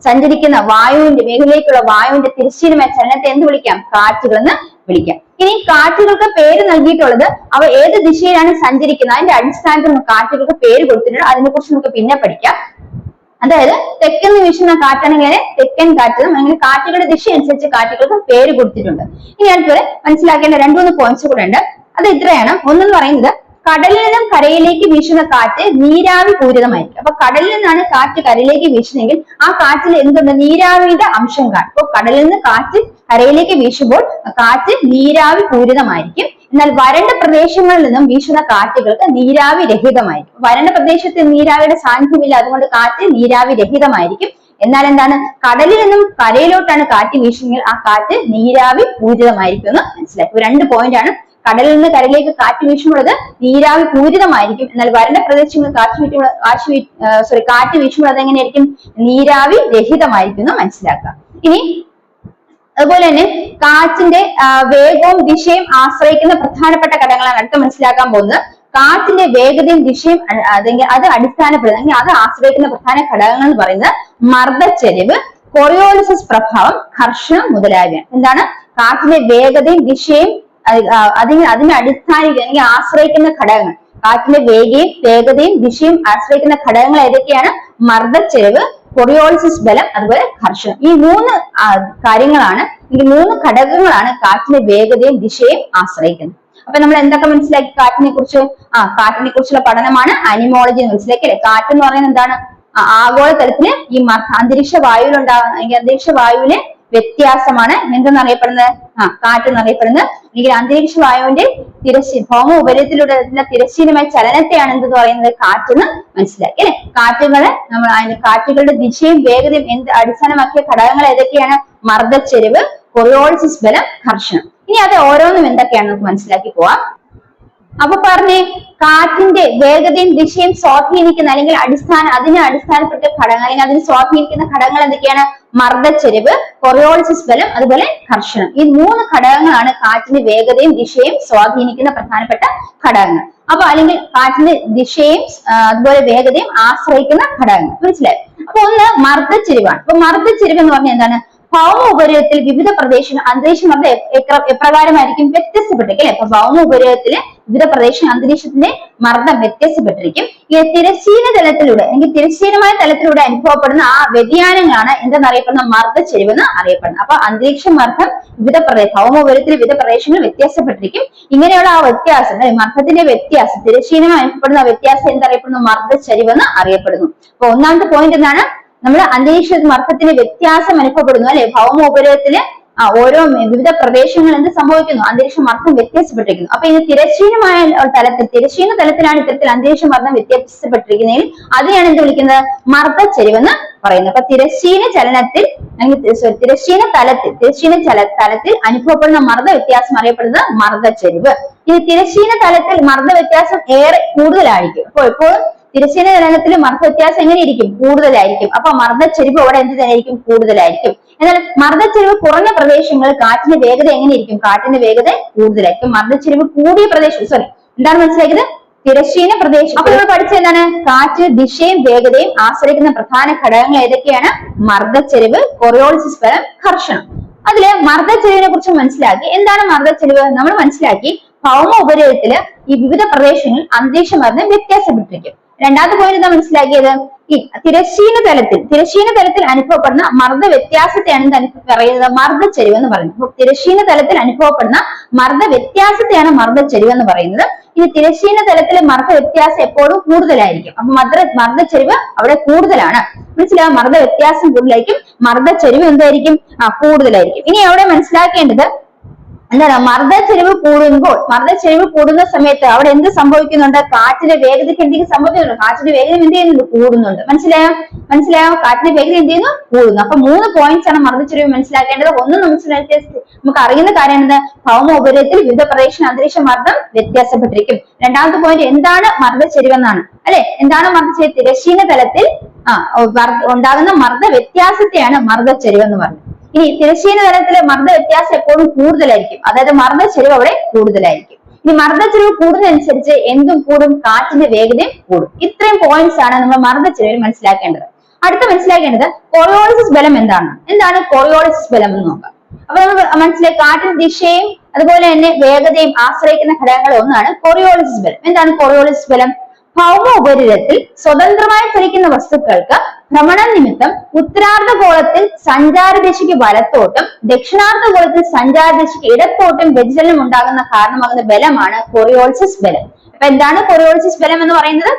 സഞ്ചരിക്കുന്ന വായുവിന്റെ മേഖലയിലേക്കുള്ള വായുവിന്റെ തിരശ്ചീനമായ ചലനത്തെ എന്ത് വിളിക്കാം? കാറ്റുകൾ എന്ന് വിളിക്കാം. ഇനി കാറ്റുകൾക്ക് പേര് നൽകിയിട്ടുള്ളത് അവ ഏത് ദിശയിലാണ് സഞ്ചരിക്കുന്നത് അതിന്റെ അടിസ്ഥാനത്തിൽ കാറ്റുകൾക്ക് പേര് കൊടുത്തിട്ടുണ്ട്. അതിനെ കുറിച്ച് നമുക്ക് പിന്നെ പഠിക്കാം. അതായത് തെക്കെന്ന് വീശുന്ന കാറ്റാണെങ്കിൽ തെക്കൻ കാറ്റ്, അങ്ങനെ കാറ്റുകളുടെ ദിശ അനുസരിച്ച് കാറ്റുകൾക്ക് പേര് കൊടുത്തിട്ടുണ്ട്. ഇനി അടുത്തത് മനസ്സിലാക്കേണ്ട 2-3 പോയിന്റ്സ് കൂടെ ഉണ്ട്. അത് ഇത്രയാണ്. ഒന്നെന്ന് പറയുന്നത് കടലിൽ നിന്നും കരയിലേക്ക് വീശുന്ന കാറ്റ് നീരാവി പൂരിതമായിരിക്കും. അപ്പൊ കടലിൽ നിന്നാണ് കാറ്റ് കരയിലേക്ക് വീശുന്നെങ്കിൽ ആ കാറ്റിൽ എന്തുണ്ട്? നീരാവിയുടെ അംശം കാണും. അപ്പൊ കടലിൽ നിന്ന് കാറ്റ് കരയിലേക്ക് വീശുമ്പോൾ കാറ്റ് നീരാവി പൂരിതമായിരിക്കും. എന്നാൽ വരണ്ട പ്രദേശങ്ങളിൽ നിന്നും വീശുന്ന കാറ്റുകൾക്ക് നീരാവി രഹിതമായിരിക്കും. വരണ്ട പ്രദേശത്ത് നീരാവിയുടെ സാന്നിധ്യമില്ല, അതുകൊണ്ട് കാറ്റ് നീരാവി രഹിതമായിരിക്കും. എന്നാൽ എന്താണ്, കടലിൽ നിന്നും കരയിലോട്ടാണ് കാറ്റ് വീശുന്നെങ്കിൽ ആ കാറ്റ് നീരാവി പൂരിതമായിരിക്കും എന്ന് മനസ്സിലാക്കും. 2 പോയിന്റ് ആണ്. കടലിൽ നിന്ന് കരയിലേക്ക് കാറ്റ് വീശുമ്പോൾ അത് നീരാവി പൂരിതമായിരിക്കും. എന്നാൽ വരണ്ട പ്രദേശങ്ങളിൽ കാറ്റ് വീശുമ്പോൾ അതെങ്ങനെയായിരിക്കും? നീരാവി രഹിതമായിരിക്കും എന്ന് മനസ്സിലാക്കാം. ഇനി അതുപോലെ തന്നെ കാറ്റിന്റെ വേഗവും ദിശയും ആശ്രയിക്കുന്ന പ്രധാനപ്പെട്ട ഘടകങ്ങളാണ് അടുത്ത മനസ്സിലാക്കാൻ പോകുന്നത്. കാറ്റിന്റെ വേഗതയും ദിശയും അത് അടിസ്ഥാനപ്പെടുന്ന അത് ആശ്രയിക്കുന്ന പ്രധാന ഘടകങ്ങൾ എന്ന് പറയുന്നത് മർദ്ദച്ചരിവ്, കൊറിയോളിസിസ് പ്രഭാവം, ഘർഷണം മുതലായവയാണ്. എന്താണ്? കാറ്റിന്റെ വേഗതയും ദിശയും അതിനെ അടിസ്ഥാനിക്കുന്ന അല്ലെങ്കിൽ ആശ്രയിക്കുന്ന ഘടകങ്ങൾ. കാറ്റിന്റെ വേഗതയും ദിശയും ആശ്രയിക്കുന്ന ഘടകങ്ങൾ ഏതൊക്കെയാണ്? മർദ്ദച്ചരിവ്, കൊറിയോളിസിസ് ബലം, അതുപോലെ ഘർഷണം. ഈ 3 കാര്യങ്ങളാണ്, ഈ 3 ഘടകങ്ങളാണ് കാറ്റിന്റെ വേഗതയും ദിശയും ആശ്രയിക്കുന്നത്. അപ്പൊ നമ്മൾ എന്തൊക്കെ മനസ്സിലാക്കി കാറ്റിനെ കുറിച്ച്? കാറ്റിനെ കുറിച്ചുള്ള പഠനമാണ് അനിമോളജി എന്ന് മനസ്സിലാക്കി അല്ലെ. കാറ്റ് എന്ന് പറയുന്നത് എന്താണ്? ആഗോളതലത്തിന് ഈ അന്തരീക്ഷ വായുവിലുണ്ടാകുന്ന അല്ലെങ്കിൽ അന്തരീക്ഷ വായുവിലെ വ്യത്യാസമാണ് എന്തെന്നറിയപ്പെടുന്നത്? കാറ്റ് എന്നറിയപ്പെടുന്നത്. അല്ലെങ്കിൽ അന്തരീക്ഷ വായുവിന്റെ ഭൗമ ഉപരിതലത്തിലൂടെ തിരശ്ചീനമായ ചലനത്തെയാണ് എന്തെന്ന് പറയുന്നത്? കാറ്റെന്ന് മനസ്സിലാക്കി അല്ലെ. കാറ്റുകളുടെ ദിശയും വേഗതയും അടിസ്ഥാനമാക്കിയ ഘടകങ്ങൾ ഏതൊക്കെയാണ്? മർദ്ദച്ചരിവ്, കൊറിയോളിസിസ് ബലം, ഘർഷണം. ഇനി അത് ഓരോന്നും എന്തൊക്കെയാണ് നമുക്ക് മനസ്സിലാക്കി പോവാം. അപ്പൊ പറഞ്ഞേ, കാറ്റിന്റെ വേഗതയും ദിശയും സ്വാധീനിക്കുന്ന അല്ലെങ്കിൽ അതിനെ അടിസ്ഥാനപ്പെട്ട ഘടകങ്ങൾ അല്ലെങ്കിൽ അതിനെ സ്വാധീനിക്കുന്ന ഘടകങ്ങൾ എന്തൊക്കെയാണ്? മർദ്ദച്ചരിവ്, കൊറിയോളിസിസ് ബലം, അതുപോലെ ഘർഷണം. ഈ 3 ഘടകങ്ങളാണ് കാറ്റിന്റെ വേഗതയും ദിശയും സ്വാധീനിക്കുന്ന പ്രധാനപ്പെട്ട ഘടകങ്ങൾ. അപ്പൊ അല്ലെങ്കിൽ കാറ്റിന്റെ ദിശയും അതുപോലെ വേഗതയും ആശ്രയിക്കുന്ന ഘടകങ്ങൾ. മനസ്സിലായി? അപ്പൊ ഒന്ന് മർദ്ദച്ചരിവാണ്. അപ്പൊ മർദ്ദച്ചരിവ് എന്ന് പറഞ്ഞാൽ എന്താണ്? ഭൗമ ഉപരിതലത്തിൽ വിവിധ പ്രദേശങ്ങൾ അന്തരീക്ഷമർദ്ദം എപ്രകാരമായിരിക്കും? വ്യത്യസ്തപ്പെട്ടിരിക്കും അല്ലെ. അപ്പൊ ഭൗമ ഉപരിതലത്തിലെ വിവിധ പ്രദേശങ്ങൾ അന്തരീക്ഷത്തിന്റെ മർദ്ദം വ്യത്യാസപ്പെട്ടിരിക്കും. ഈ തിരശ്ചീന തലത്തിലൂടെ അല്ലെങ്കിൽ തിരശ്ചീനമായ തലത്തിലൂടെ അനുഭവപ്പെടുന്ന ആ വ്യതിയാനങ്ങളാണ് എന്തെന്നറിയപ്പെടുന്ന മർദ്ദച്ചരിവ് എന്ന് അറിയപ്പെടുന്നത്. അപ്പൊ അന്തരീക്ഷ മർദ്ദം ഭൗമ ഉപരിതലത്തിലെ വിവിധ പ്രദേശങ്ങൾ വ്യത്യാസപ്പെട്ടിരിക്കും. ഇങ്ങനെയുള്ള ആ വ്യത്യാസം മർദ്ദത്തിന്റെ വ്യത്യാസം തിരശ്ചീനമായി അനുഭവപ്പെടുന്ന വ്യത്യാസം എന്തറിയപ്പെടുന്നു? മർദ്ദച്ചരിവ് എന്ന് അറിയപ്പെടുന്നു. അപ്പൊ ഒന്നാമത്തെ പോയിന്റ് എന്താണ്? നമ്മൾ അന്തരീക്ഷ മർദ്ദത്തിന് വ്യത്യാസം അനുഭവപ്പെടുന്നു അല്ലെ. ഭൗമ ഉപരിതലത്തില് ഓരോ വിവിധ പ്രദേശങ്ങളിൽ എന്ത് സംഭവിക്കുന്നു? അന്തരീക്ഷ മർദ്ദം വ്യത്യാസപ്പെട്ടിരിക്കുന്നു. അപ്പൊ ഇത് തിരശ്ചീന തലത്തിലാണ് ഇത്തരത്തിൽ അന്തരീക്ഷ മർദ്ദം വ്യത്യാസപ്പെട്ടിരിക്കുന്നതിൽ അതിനെയാണ് എന്ത് വിളിക്കുന്നത്? മർദ്ദച്ചരിവ് എന്ന് പറയുന്നത്. അപ്പൊ തിരശ്ചീന തലത്തിൽ അനുഭവപ്പെടുന്ന മർദ്ദ വ്യത്യാസം അറിയപ്പെടുന്നത് മർദ്ദച്ചരിവ്. ഇനി തിരശ്ചീന തലത്തിൽ മർദ്ദ വ്യത്യാസം ഏറെ കൂടുതലായിരിക്കും. അപ്പോൾ എപ്പോഴും തിരശ്ചീന തലത്തിൽ മർദ്ദ വ്യത്യാസം എങ്ങനെയിരിക്കും? കൂടുതലായിരിക്കും. അപ്പൊ മർദ്ദച്ചരിവ് അവിടെ എന്ത് തന്നെയായിരിക്കും? കൂടുതലായിരിക്കും. എന്നാൽ മർദ്ദച്ചരിവ് കുറഞ്ഞ പ്രദേശങ്ങളിൽ കാറ്റിന്റെ വേഗത എങ്ങനെയിരിക്കും? കാറ്റിന്റെ വേഗത കൂടുതലായിരിക്കും. മർദ്ദച്ചരിവ് കൂടിയ പ്രദേശം എന്താണ് മനസ്സിലാക്കിയത്? തിരശ്ചീന പ്രദേശം. അപ്പൊ നമ്മൾ പഠിച്ചത് എന്താണ്? കാറ്റ് ദിശയും വേഗതയും ആശ്രയിക്കുന്ന പ്രധാന ഘടകങ്ങൾ ഏതൊക്കെയാണ്? മർദ്ദച്ചരിവ്, കൊറിയോളിസിസ് ബലം, ഘർഷണം. അതില് മർദ്ദച്ചരിവിനെ കുറിച്ച് മനസ്സിലാക്കി. എന്താണ് മർദ്ദച്ചരിവ്? നമ്മൾ മനസ്സിലാക്കി ഭൗമ ഉപരിതലത്തില് ഈ വിവിധ പ്രദേശങ്ങളിൽ അന്തരീക്ഷ മർദ്ദം വ്യത്യാസപ്പെട്ടിരിക്കും. രണ്ടാമത്തെ പോയിന്റ് എന്താ മനസ്സിലാക്കിയത്? ഈ തിരശ്ചീന തലത്തിൽ അനുഭവപ്പെടുന്ന മർദ്ദ വ്യത്യാസത്തെയാണ് പറയുന്നത് മർദ്ദച്ചരിവ് എന്ന് പറയുന്നത്. അപ്പൊ തിരശ്ചീന തലത്തിൽ അനുഭവപ്പെടുന്ന മർദ്ദ വ്യത്യാസത്തെയാണ് മർദ്ദച്ചരിവ് എന്ന് പറയുന്നത്. ഇനി തിരശ്ചീന തലത്തിലെ മർദ്ദ വ്യത്യാസം എപ്പോഴും കൂടുതലായിരിക്കും. അപ്പൊ മർദ്ദച്ചരിവ് അവിടെ കൂടുതലാണ്. മനസ്സിലാവും? മർദ്ദ വ്യത്യാസം കൂടുതലായിരിക്കും, മർദ്ദച്ചരിവ് എന്തായിരിക്കും? കൂടുതലായിരിക്കും. ഇനി അവിടെ മനസ്സിലാക്കേണ്ടത് എന്താണ്? മർദ്ദച്ചരിവ് കൂടുന്ന സമയത്ത് അവിടെ എന്ത് സംഭവിക്കുന്നുണ്ട്? കാറ്റിന്റെ വേഗതയ്ക്ക് എന്തെങ്കിലും സംഭവിക്കുന്നുണ്ട്? കാറ്റിന്റെ വേഗത എന്ത് ചെയ്യുന്നുണ്ട്? കൂടുന്നുണ്ട്. മനസ്സിലായോ? കാറ്റിന്റെ വേഗത എന്ത് ചെയ്യുന്നു? കൂടുന്നു. അപ്പൊ 3 പോയിന്റ്സ് ആണ് മർദ്ദച്ചരിവ് മനസ്സിലാക്കേണ്ടത്. ഒന്ന് നമുക്ക് അറിയുന്ന കാര്യം എന്ത്? ഭൗമ ഉപരിതലത്തിൽ വിവിധ പ്രദേശങ്ങൾ അന്തരീക്ഷ മർദ്ദം വ്യത്യാസപ്പെട്ടിരിക്കും. രണ്ടാമത്തെ പോയിന്റ് എന്താണ്? മർദ്ദച്ചരിവ് എന്നാണ് അല്ലെ. എന്താണ് മർദ്ദച്ചരിവ്? തിരശ്ചീന തലത്തിൽ ഉണ്ടാകുന്ന മർദ്ദ വ്യത്യാസത്തെയാണ് മർദ്ദച്ചരിവ് എന്ന് പറയുന്നത്. ഇനി തിരശ്ചീന തലത്തിലെ മർദ്ദ വ്യത്യാസം എപ്പോഴും കൂടുതലായിരിക്കും. അതായത് മർദ്ദച്ചരിവ് അവിടെ കൂടുതലായിരിക്കും. ഇനി മർദ്ദച്ചരിവ് കൂടുന്നതനുസരിച്ച് എന്തും കൂടും? കാറ്റിന്റെ വേഗതയും കൂടും. ഇത്രയും പോയിന്റ്സ് ആണ് നമ്മൾ മർദ്ദച്ചരിവിൽ മനസ്സിലാക്കേണ്ടത്. അടുത്ത മനസ്സിലാക്കേണ്ടത് കൊറിയോളിസിസ് ബലം എന്താണ് കൊറിയോളിസിസ് ബലം എന്ന് നോക്കാം. അപ്പൊ നമ്മൾ മനസ്സിലാക്കി കാറ്റിന്റെ ദിശയും അതുപോലെ തന്നെ വേഗതയും ആശ്രയിക്കുന്ന ഘടകങ്ങളിൽ ഒന്നാണ് കൊറിയോളിസിസ് ബലം. എന്താണ് കൊറിയോളിസിസ് ബലം? ഭൗമ ഉപരിതലത്തിൽ സ്വതന്ത്രമായി ചലിക്കുന്ന വസ്തുക്കൾക്ക് ഭ്രമണം നിമിത്തം ഉത്തരാർദ്ധഗോളത്തിൽ സഞ്ചാരദിശയ്ക്ക് വലത്തോട്ടും ദക്ഷിണാർദ്ധഗോളത്തിൽ സഞ്ചാരദിശയ്ക്ക് ഇടത്തോട്ടും വ്യതിചലനം ഉണ്ടാകുന്ന കാരണമാകുന്ന ബലമാണ് കൊറിയോളിസിസ് ബലം. അപ്പൊ എന്താണ് കൊറിയോളിസിസ് ബലം എന്ന് പറയുന്നത്?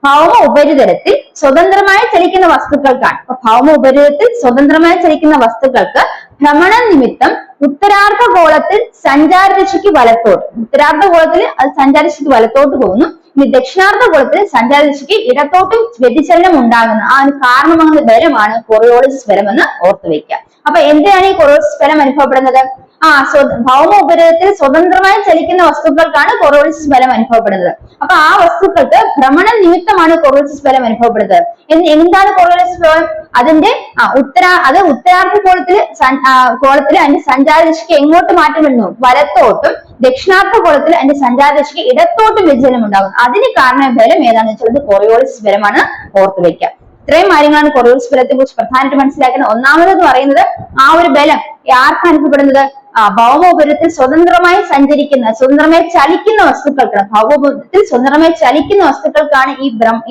ഭൗമ ഉപരിതലത്തിൽ സ്വതന്ത്രമായി ചലിക്കുന്ന വസ്തുക്കൾക്കാണ്. അപ്പൊ ഭൗമ ഉപരിതലത്തിൽ സ്വതന്ത്രമായി ചലിക്കുന്ന വസ്തുക്കൾക്ക് ഭ്രമണം നിമിത്തം ഉത്തരാർദ്ധഗോളത്തിൽ സഞ്ചാരദിശയ്ക്ക് വലത്തോട്ട്, ഉത്തരാർദ്ധഗോളത്തിൽ അത് സഞ്ചാരദിശയ്ക്ക് വലത്തോട്ട് പോകുന്നു. ഇനി ദക്ഷിണാർദ്ധഗോളത്തിൽ സഞ്ചാരദിശയ്ക്ക് ഇടത്തോട്ടും വ്യതിചലനം ഉണ്ടാകുന്ന അതിന് കാരണമാകുന്ന ബലമാണ് കൊറിയോളിസിസ് ബലം എന്ന് ഓർത്തു വെക്കുക. അപ്പൊ എന്തിനാണ് ഈ കൊറിയോളിസിസ് ബലം അനുഭവപ്പെടുന്നത്? ഭൗമ ഉപരിതലത്തിൽ സ്വതന്ത്രമായി ചലിക്കുന്ന വസ്തുക്കൾക്കാണ് കൊറിയോളിസിസ് ബലം അനുഭവപ്പെടുന്നത്. അപ്പൊ ആ വസ്തുക്കൾക്ക് ഭ്രമണ നിമിത്തമാണ് കൊറിയോളിസിസ് ബലം അനുഭവപ്പെടുന്നത്. എന്താണ് കൊറിയോളിസിസ് ബലം? അതിന്റെ ഉത്തരാർദ്ധഗോളത്തിൽ അതിന്റെ സഞ്ചാരദിശയ്ക്ക് എങ്ങോട്ട് മാറ്റം വരുന്നു? വലത്തോട്ടും. ദക്ഷിണാർദ്ധഗോളത്തിൽ അതിന്റെ സഞ്ചാരദിശയ്ക്ക് ഇടത്തോട്ടും വ്യതിചലനം ഉണ്ടാകുന്നു. അതിന് കാരണം ബലം ഏതാണെന്ന് വെച്ചാൽ കൊറിയോളിസിസ് ബലമാണ്. ഓർത്തു വെക്കുക. ഇത്രയും കാര്യങ്ങളാണ് കൊറിയോളിസിസ് ബലത്തെ കുറിച്ച് പ്രധാനമായിട്ട് മനസ്സിലാക്കുന്നത്. ഒന്നാമതെന്ന് പറയുന്നത് ആ ഒരു ബലം ആർക്ക് അനുഭവപ്പെടുന്നത്? ഭൗമ ഉപരിതലത്തിൽ സ്വതന്ത്രമായി ചലിക്കുന്ന വസ്തുക്കൾക്കാണ്. ഭൗമ ഉപരിതലത്തിൽ സ്വതന്ത്രമായി ചലിക്കുന്ന വസ്തുക്കൾക്കാണ്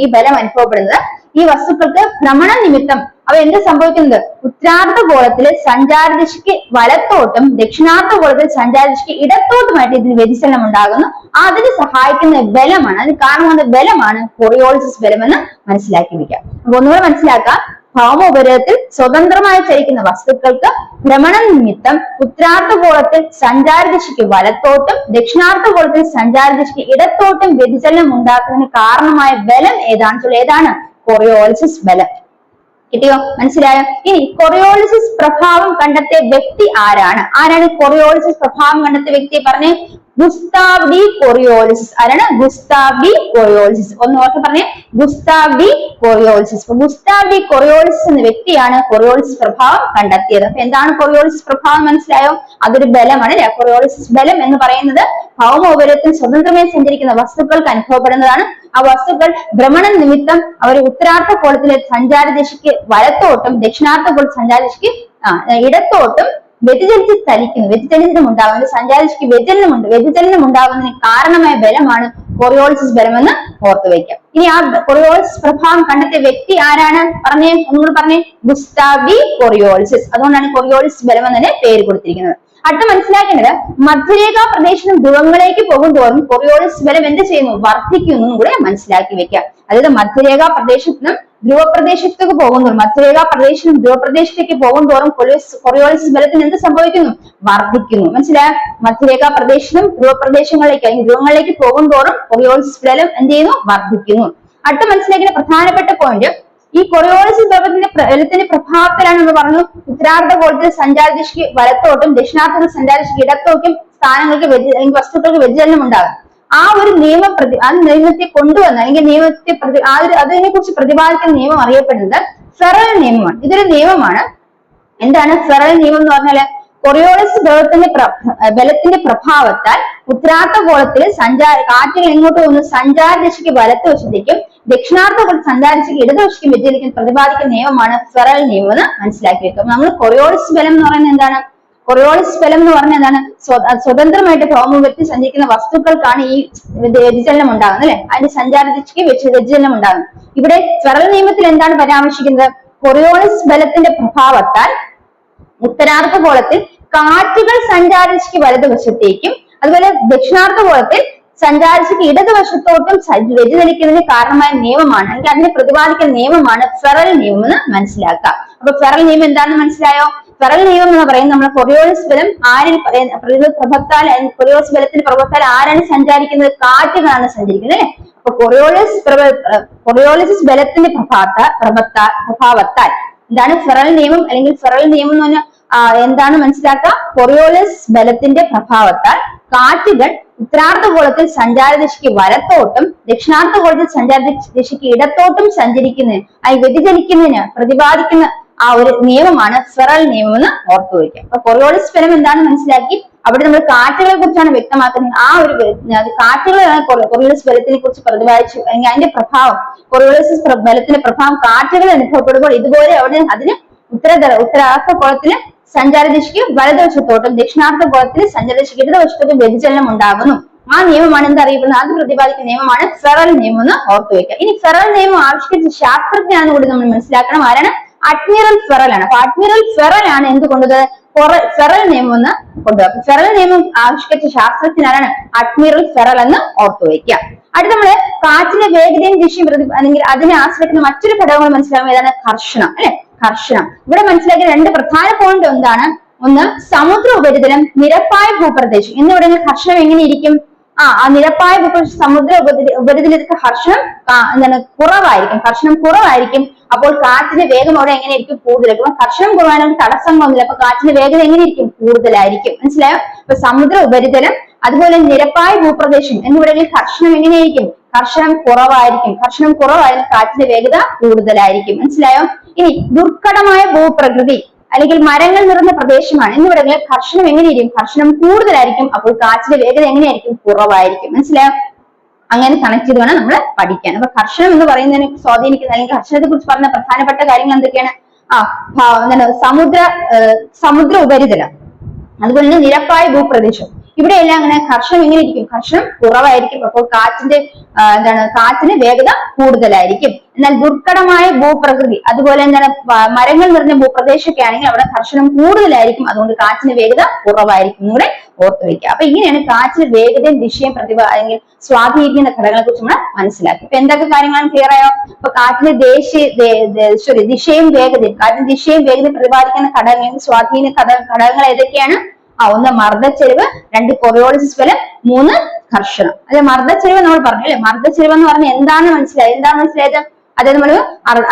ഈ ബലം അനുഭവപ്പെടുന്നത്. ഈ വസ്തുക്കൾക്ക് ഭ്രമണ നിമിത്തം അവ എന്ത് സംഭവിക്കുന്നത്? ഉത്തരാർദ്ധഗോളത്തില് സഞ്ചാരദിശയ്ക്ക് വലത്തോട്ടും ദക്ഷിണാർദ്ധഗോളത്തിൽ സഞ്ചാരദിശയ്ക്ക് ഇടത്തോട്ടുമായിട്ട് ഇതിന് വ്യതിചലനം ഉണ്ടാകുന്നു. അതിന് സഹായിക്കുന്ന ബലമാണ്, അതിന് കാരണമാകുന്ന ബലമാണ് കൊറിയോളിസിസ് ബലം എന്ന് മനസ്സിലാക്കി വെക്കുക. അപ്പൊ ഒന്നുകൂടെ മനസ്സിലാക്കാം. ഭൗമ ഉപരിതലത്തിൽ സ്വതന്ത്രമായി ചലിക്കുന്ന വസ്തുക്കൾക്ക് ഭ്രമണം നിമിത്തം ഉത്തരാർദ്ധഗോളത്തിൽ സഞ്ചാരദിശയ്ക്ക് വലത്തോട്ടും ദക്ഷിണാർദ്ധഗോളത്തിൽ സഞ്ചാരദിശയ്ക്ക് ഇടത്തോട്ടും വ്യതിചലനം ഉണ്ടാക്കുന്നതിന് കാരണമായ ബലം ഏതാണ്? കൊറിയോളിസിസ് ബലം. കിട്ടിയോ? മനസ്സിലായോ? ഇനി കൊറിയോളിസിസ് പ്രഭാവം കണ്ടെത്തിയ വ്യക്തി ആരാണ്? കൊറിയോളിസിസ് പ്രഭാവം കണ്ടെത്തിയ വ്യക്തിയെ പറഞ്ഞേ? Gustave de Coriolis. ആരാണ്? Gustave de Coriolis. ഒന്ന് ഓർത്ത് പറഞ്ഞേ, Gustave de Coriolis. Gustave de Coriolis എന്ന വ്യക്തിയാണ് കൊറിയോളിസിസ് പ്രഭാവം കണ്ടെത്തിയത്. അപ്പൊ എന്താണ് കൊറിയോളിസിസ് പ്രഭാവം? മനസ്സിലായോ? അതൊരു ബലമാണ്. കൊറിയോളിസിസ് ബലം എന്ന് പറയുന്നത് ഭൗമ ഉപരിതലത്തിൽ സ്വതന്ത്രമായി സഞ്ചരിക്കുന്ന വസ്തുക്കൾക്ക് അനുഭവപ്പെടുന്നതാണ്. ആ വസ്തുക്കൾ ഭ്രമണ നിമിത്തം അവർ ഉത്തരാർദ്ധഗോളത്തിലെ സഞ്ചാരദിശയ്ക്ക് വലത്തോട്ടും ദക്ഷിണാർദ്ധഗോള സഞ്ചാരദിശയ്ക്ക് ഇടത്തോട്ടും വ്യതിചലനം ഉണ്ടാകുന്നത്. സഞ്ചാരദിശയ്ക്ക് വ്യതിചലനം ഉണ്ടാകുന്നതിന് കാരണമായ ബലമാണ് കൊറിയോളിസിസ് ബലം എന്ന് ഓർത്തു വയ്ക്കാം. ഇനി ആ കൊറിയോളിസിസ് പ്രഭാവം കണ്ടെത്തിയ വ്യക്തി ആരാണ്? ഒന്നുകൂടി പറഞ്ഞേ, ഗുസ്താവ് ഡി കൊറിയോളിസിസ്. അതുകൊണ്ടാണ് കൊറിയോളിസിസ് ബലം എന്നതിന് പേര് കൊടുത്തിരിക്കുന്നത്. അടുത്ത മനസ്സിലാക്കേണ്ടത്, മധ്യരേഖാ പ്രദേശം ധ്രുവങ്ങളിലേക്ക് പോകും തോറും കൊറിയോളിസിസ് ബലം എന്ത് ചെയ്യുന്നു? വർദ്ധിക്കുന്നു കൂടെ മനസ്സിലാക്കി വെക്കുക. അതായത് മധ്യരേഖാ പ്രദേശത്തിനും ധ്രുവപ്രദേശത്തേക്ക് പോകുന്നു, മധ്യരേഖാ പ്രദേശം ധ്രുവപ്രദേശത്തേക്ക് പോകും തോറും കൊറിയോളിസിസ് ബലത്തിന് എന്ത് സംഭവിക്കുന്നു? വർദ്ധിക്കുന്നു. മനസ്സിലായോ? മധ്യരേഖാ പ്രദേശത്തും ധ്രുവപ്രദേശങ്ങളിലേക്ക് അല്ലെങ്കിൽ ധ്രുവങ്ങളിലേക്ക് പോകും തോറും കൊറിയോളിസിസ് ബലം എന്ത് ചെയ്യുന്നു? വർദ്ധിക്കുന്നു. അടുത്ത മനസ്സിലാക്കുന്ന പ്രധാനപ്പെട്ട പോയിന്റ്, ഈ കൊറിയോളിസിസ് ബലത്തിന്റെ പ്രഭാവത്തിലാണ് നമ്മൾ പറഞ്ഞു ഉത്തരാർദ്ധഗോളത്തിൽ സഞ്ചാരദിശയ്ക്ക് വലത്തോട്ടും ദക്ഷിണാർദ്ധഗോള സഞ്ചാരദിശയ്ക്ക് ഇടത്തോട്ടും സ്ഥാനങ്ങൾക്ക് വസ്തുക്കൾക്ക് വ്യതിചലനം ഉണ്ടാകും. ആ ഒരു നിയമത്തെ കൊണ്ടുവന്ന അല്ലെങ്കിൽ അതിനെ കുറിച്ച് പ്രതിപാദിക്കുന്ന നിയമം അറിയപ്പെടുന്നത് ഫെറൽ നിയമമാണ്. ഇതൊരു നിയമമാണ്. എന്താണ് ഫെറൽ നിയമം എന്ന് പറഞ്ഞാല്? കൊറിയോളിസിസ് ബലത്തിന്റെ പ്രഭാവത്താൽ ഉത്തരാർദ്ധഗോളത്തിൽ കാറ്റുകൾ എങ്ങോട്ട് പോകുന്നു? സഞ്ചാരദിശയ്ക്ക് വലത്തുവശത്തേക്കും ദക്ഷിണാർദ്ധഗോള സഞ്ചാരദിശയ്ക്ക് ഇടതുവശത്തേക്കും വ്യതിചലിക്കുന്ന പ്രതിപാദിക്കുന്ന നിയമമാണ് ഫെറൽ നിയമം എന്ന് മനസ്സിലാക്കി വെക്കും. നമ്മൾ കൊറിയോളിസിസ് ബലം എന്ന് പറയുന്നത് എന്താണ്? കൊറിയോളിസിസ് ബലം എന്ന് പറഞ്ഞാൽ എന്താണ്? സ്വതന്ത്രമായിട്ട് ഭൗമോപരിതലത്തിൽ സഞ്ചരിക്കുന്ന വസ്തുക്കൾക്കാണ് ഈ വ്യതിചലനം ഉണ്ടാകുന്നത്, അല്ലെ? അതിന്റെ സഞ്ചാരദിശയ്ക്ക് വ്യതിചലനം ഉണ്ടാകുന്നത്. ഇവിടെ ഫെറൽ നിയമത്തിൽ എന്താണ് പരാമർശിക്കുന്നത്? കൊറിയോളിസിസ് ബലത്തിന്റെ പ്രഭാവത്താൽ ഉത്തരാർദ്ധഗോളത്തിൽ കാറ്റുകൾ സഞ്ചാരദിശയ്ക്ക് വലതുവശത്തേക്കും അതുപോലെ ദക്ഷിണാർദ്ധഗോളത്തിൽ സഞ്ചാരദിശയ്ക്ക് ഇടതുവശത്തോട്ടും വ്യതിചലിക്കുന്നതിന് കാരണമായ നിയമമാണ്, അല്ലെങ്കിൽ അതിനെ പ്രതിപാദിക്കുന്ന നിയമമാണ് ഫെറൽ നിയമം എന്ന് മനസ്സിലാക്കുക. അപ്പൊ ഫെറൽ നിയമം എന്താണെന്ന് മനസ്സിലായോ? ഫെറൽ നിയമം എന്ന് പറയുന്നത് നമ്മൾ കൊറിയോളിസിസ് ബലം കൊറിയോളിസിസ് ബലത്തിന്റെ പ്രഭാവത്താൽ ആരാണ് സഞ്ചരിക്കുന്നത്? കാറ്റുകളാണ് സഞ്ചരിക്കുന്നത്, അല്ലെ? അപ്പൊ കൊറിയോളിസിസ് ബലത്തിന്റെ പ്രഭാവത്താൽ എന്താണ് ഫെറൽ നിയമം? അല്ലെങ്കിൽ ഫെറൽ നിയമം എന്ന് പറഞ്ഞാൽ എന്താണ് മനസ്സിലാക്കുക? കൊറിയോളിസിസ് ബലത്തിന്റെ പ്രഭാവത്താൽ കാറ്റുകൾ ഉത്തരാർദ്ധഗോളത്തിൽ സഞ്ചാരദിശയ്ക്ക് വലത്തോട്ടും ദക്ഷിണാർദ്ധഗോളത്തിൽ സഞ്ചാരദിശയ്ക്ക് ഇടത്തോട്ടും വ്യതിചലിക്കുന്നതിന് പ്രതിപാദിക്കുന്ന ആ ഒരു നിയമമാണ് ഫെറൽ നിയമം എന്ന് ഓർത്തു വയ്ക്കുക. അപ്പൊ കൊറിയോളിസിസ് ബലം എന്താണെന്ന് മനസ്സിലാക്കി അവിടെ നമ്മൾ കാറ്റുകളെ കുറിച്ചാണ് വ്യക്തമാക്കുന്നത്. ആ ഒരു കാറ്റുകളാണ് കൊറിയോളിസിസ് ബലത്തിനെ കുറിച്ച് പ്രതിപാദിച്ചു, അല്ലെങ്കിൽ അതിന്റെ പ്രഭാവം കൊറിയോളിസിസ് ബലത്തിന്റെ പ്രഭാവം കാറ്റുകൾ അനുഭവപ്പെടുമ്പോൾ ഇതുപോലെ അതിന് ഉത്തരാർദ്ധഗോളത്തിന് സഞ്ചാരദിശയ്ക്ക് വലതുവശത്തോട്ടും ദക്ഷിണാർദ്ധഗോളത്തിന് സഞ്ചാരദിശയ്ക്ക് ഇടതുവശത്തോട്ടും വ്യതിചലനം ഉണ്ടാകുന്നു. ആ നിയമമാണ് എന്തറിയപ്പെടുന്നത്, അത് പ്രതിപാദിക്കുന്ന നിയമമാണ് ഫെറൽ നിയമം എന്ന് ഓർത്തു വെക്കുക. ഇനി ഫെറൽ നിയമം ആവിഷ്കരിച്ച ശാസ്ത്രജ്ഞനാണെന്ന് കൂടി നമ്മൾ മനസ്സിലാക്കണം. ആരാണ്? അഡ്മിറൽ ഫെറൽ ആണ്. അപ്പൊ അഡ്മിറൽ ഫെറൽ ആണ് എന്ത് കൊണ്ടുവന്നത്? ഫെറൽ നിയമം എന്ന് കൊണ്ടുവരും. ഫെറൽ നിയമം ആവിഷ്കരിച്ച ശാസ്ത്രജ്ഞനാണ് അഡ്മിറൽ ഫെറൽ എന്ന് ഓർത്തു വയ്ക്കുക. അടുത്ത നമ്മള് കാറ്റിന്റെ വേഗതയും ദിശയും അല്ലെങ്കിൽ അതിനെ ആശ്രയിക്കുന്ന മറ്റൊരു ഘടകങ്ങൾ മനസ്സിലാകുമ്പോൾ ഏതാണ്? ഘർഷണം, അല്ലെ? ഘർഷണം. ഇവിടെ മനസ്സിലാക്കിയ രണ്ട് പ്രധാന പോയിന്റ് എന്താണ്? ഒന്ന്, സമുദ്ര ഉപരിതലം, നിരപ്പായ ഭൂപ്രദേശം എന്നിവിടെ ഘർഷണം എങ്ങനെയിരിക്കും? ആ നിരപ്പായ ഭൂപ്രദേശം, സമുദ്ര ഉപരിതലത്തിൽ ഘർഷണം എന്താണ്? കുറവായിരിക്കും. ഘർഷണം കുറവായിരിക്കും. അപ്പോൾ കാറ്റിന്റെ വേഗം അവിടെ എങ്ങനെയായിരിക്കും? കൂടുതലായിരിക്കും. അപ്പൊ ഘർഷണം കുറവാനും തടസ്സങ്ങളൊന്നുമില്ല. അപ്പൊ കാറ്റിന്റെ വേഗത എങ്ങനെയിരിക്കും? കൂടുതലായിരിക്കും. മനസ്സിലായോ? അപ്പൊ സമുദ്ര ഉപരിതലം അതുപോലെ നിരപ്പായ ഭൂപ്രദേശം എന്നിവിടങ്ങളിൽ ഘർഷണം എങ്ങനെയായിരിക്കും? ഘർഷണം കുറവായിരിക്കും. ഘർഷണം കുറവായാലും കാറ്റിന്റെ വേഗത കൂടുതലായിരിക്കും. മനസ്സിലായോ? ഇനി ദുർഘടമായ ഭൂപ്രകൃതി അല്ലെങ്കിൽ മരങ്ങൾ നിറഞ്ഞ പ്രദേശമാണ് എന്നിവിടങ്ങളിൽ ഘർഷണം എങ്ങനെയായിരിക്കും? ഘർഷണം കൂടുതലായിരിക്കും. അപ്പോൾ കാറ്റിന്റെ വേഗത എങ്ങനെയായിരിക്കും? കുറവായിരിക്കും. മനസ്സിലായോ? അങ്ങനെ കണക്ട് ചെയ്ത് വേണം നമ്മൾ പഠിക്കാൻ. അപ്പൊ ഘർഷണം എന്ന് പറയുന്നതിനെ സ്വാധീനിക്കുന്ന അല്ലെങ്കിൽ ഘർഷണത്തെ കുറിച്ച് പറഞ്ഞ പ്രധാനപ്പെട്ട കാര്യങ്ങൾ എന്തൊക്കെയാണ്? എന്താണ്? സമുദ്ര ഉപരിതലം അതുപോലെ തന്നെ നിരപ്പായ ഭൂപ്രദേശം ഇവിടെയെല്ലാം അങ്ങനെ ഘർഷണം എങ്ങനെയിരിക്കും? ഘർഷണം കുറവായിരിക്കും. അപ്പോൾ കാറ്റിന് വേഗത കൂടുതലായിരിക്കും. എന്നാൽ ദുർഘടമായ ഭൂപ്രകൃതി അതുപോലെ എന്താണ് മരങ്ങൾ നിറഞ്ഞ ഭൂപ്രദേശമൊക്കെ ആണെങ്കിൽ അവിടെ ഘർഷണം കൂടുതലായിരിക്കും. അതുകൊണ്ട് കാറ്റിന് വേഗത കുറവായിരിക്കും. കൂടെ ഓർത്തു വയ്ക്കുക. അപ്പൊ ഇങ്ങനെയാണ് കാറ്റിന് വേഗതയും ദിശയും അല്ലെങ്കിൽ സ്വാധീനിക്കുന്ന ഘടകങ്ങളെ കുറിച്ച് നമ്മൾ മനസ്സിലാക്കി. ഇപ്പൊ എന്തൊക്കെ കാര്യങ്ങളാണ് ക്ലിയർ ആയോ? അപ്പൊ കാറ്റിന്റെ ദിശയും വേഗതയും പ്രതിപാദിക്കുന്ന ഘടകങ്ങൾ സ്വാധീന ഘടകങ്ങൾ ഏതൊക്കെയാണ്? ഒന്ന് മർദ്ദച്ചെരിവ്, രണ്ട് കൊറിയോളിസിസ് ബലം, മൂന്ന് ഘർഷണം. അല്ലെ മർദ്ദച്ചെരിവ് നമ്മൾ പറഞ്ഞു അല്ലെ? മർദ്ദച്ചെരിവ് എന്ന് പറഞ്ഞാൽ എന്താണ് മനസ്സിലായത്? അതായത് നമ്മൾ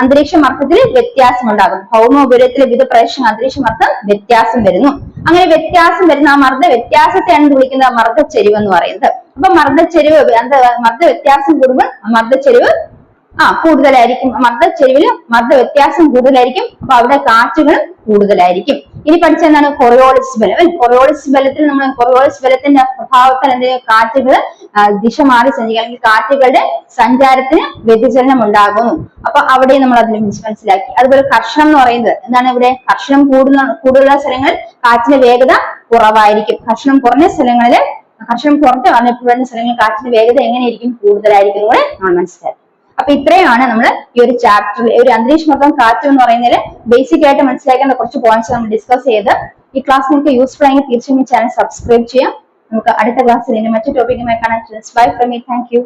അന്തരീക്ഷ മർദ്ദത്തിൽ വ്യത്യാസം ഉണ്ടാകും. ഭൗമ ഉപരിതലത്തിലെ വിവിധ പ്രദേശങ്ങൾ അന്തരീക്ഷ മർദ്ദം വ്യത്യാസം വരുന്നു. അങ്ങനെ വ്യത്യാസം വരുന്ന ആ മർദ്ദ വ്യത്യാസത്തെയാണ് വിളിക്കുന്നത് മർദ്ദച്ചെരിവ് എന്ന് പറയുന്നത്. അപ്പൊ മർദ്ദ വ്യത്യാസം കൂടുമ്പോൾ മർദ്ദച്ചെരിവ് കൂടുതലായിരിക്കും. മർദ്ദച്ചെരിവില് മർദ്ദ വ്യത്യാസം കൂടുതലായിരിക്കും. അപ്പൊ അവിടെ കാറ്റുകൾ കൂടുതലായിരിക്കും. ഇനി പഠിച്ച എന്താണ്? കൊറിയോളിസിസ് ബലം. കൊറിയോളിസിസ് ബലത്തിന്റെ പ്രഭാവത്താൽ എന്തെങ്കിലും കാറ്റുകൾ ദിശ മാറി സഞ്ചരിക്കുക അല്ലെങ്കിൽ കാറ്റുകളുടെ സഞ്ചാരത്തിന് വ്യതിചലനം ഉണ്ടാകുന്നു. അപ്പൊ അവിടെ നമ്മൾ അതിനെ മനസ്സിലാക്കി. അതുപോലെ ഘർഷണം എന്ന് പറയുന്നത് എന്താണ്? ഇവിടെ ഘർഷണം കൂടുതലുള്ള സ്ഥലങ്ങളിൽ കാറ്റിന്റെ വേഗത കുറവായിരിക്കും. ഘർഷണം കുറഞ്ഞ സ്ഥലങ്ങളിൽ കാറ്റിന്റെ വേഗത എങ്ങനെയായിരിക്കും? കൂടുതലായിരിക്കും. കൂടെ നമ്മൾ മനസ്സിലാക്കി. അപ്പൊ ഇത്രയാണ് നമ്മൾ ഈ ഒരു ചാപ്റ്ററിൽ ഒരു അന്തരീക്ഷ മർദ്ദം കാറ്റ് എന്ന് പറയുന്നതിൽ ബേസിക് ആയിട്ട് മനസ്സിലാക്കേണ്ട കുറച്ച് പോയിന്റ്സ് നമ്മൾ ഡിസ്കസ് ചെയ്ത്. ഈ ക്ലാസ് നിങ്ങൾക്ക് യൂസ്ഫുൾ ആയെങ്കിൽ തീർച്ചയായും ചാനൽ സബ്സ്ക്രൈബ് ചെയ്യാം. നമുക്ക് അടുത്ത ക്ലാസ്സിൽ മറ്റു ടോപ്പിക്കുമായി കാണാൻ. Bye from me. Thank you.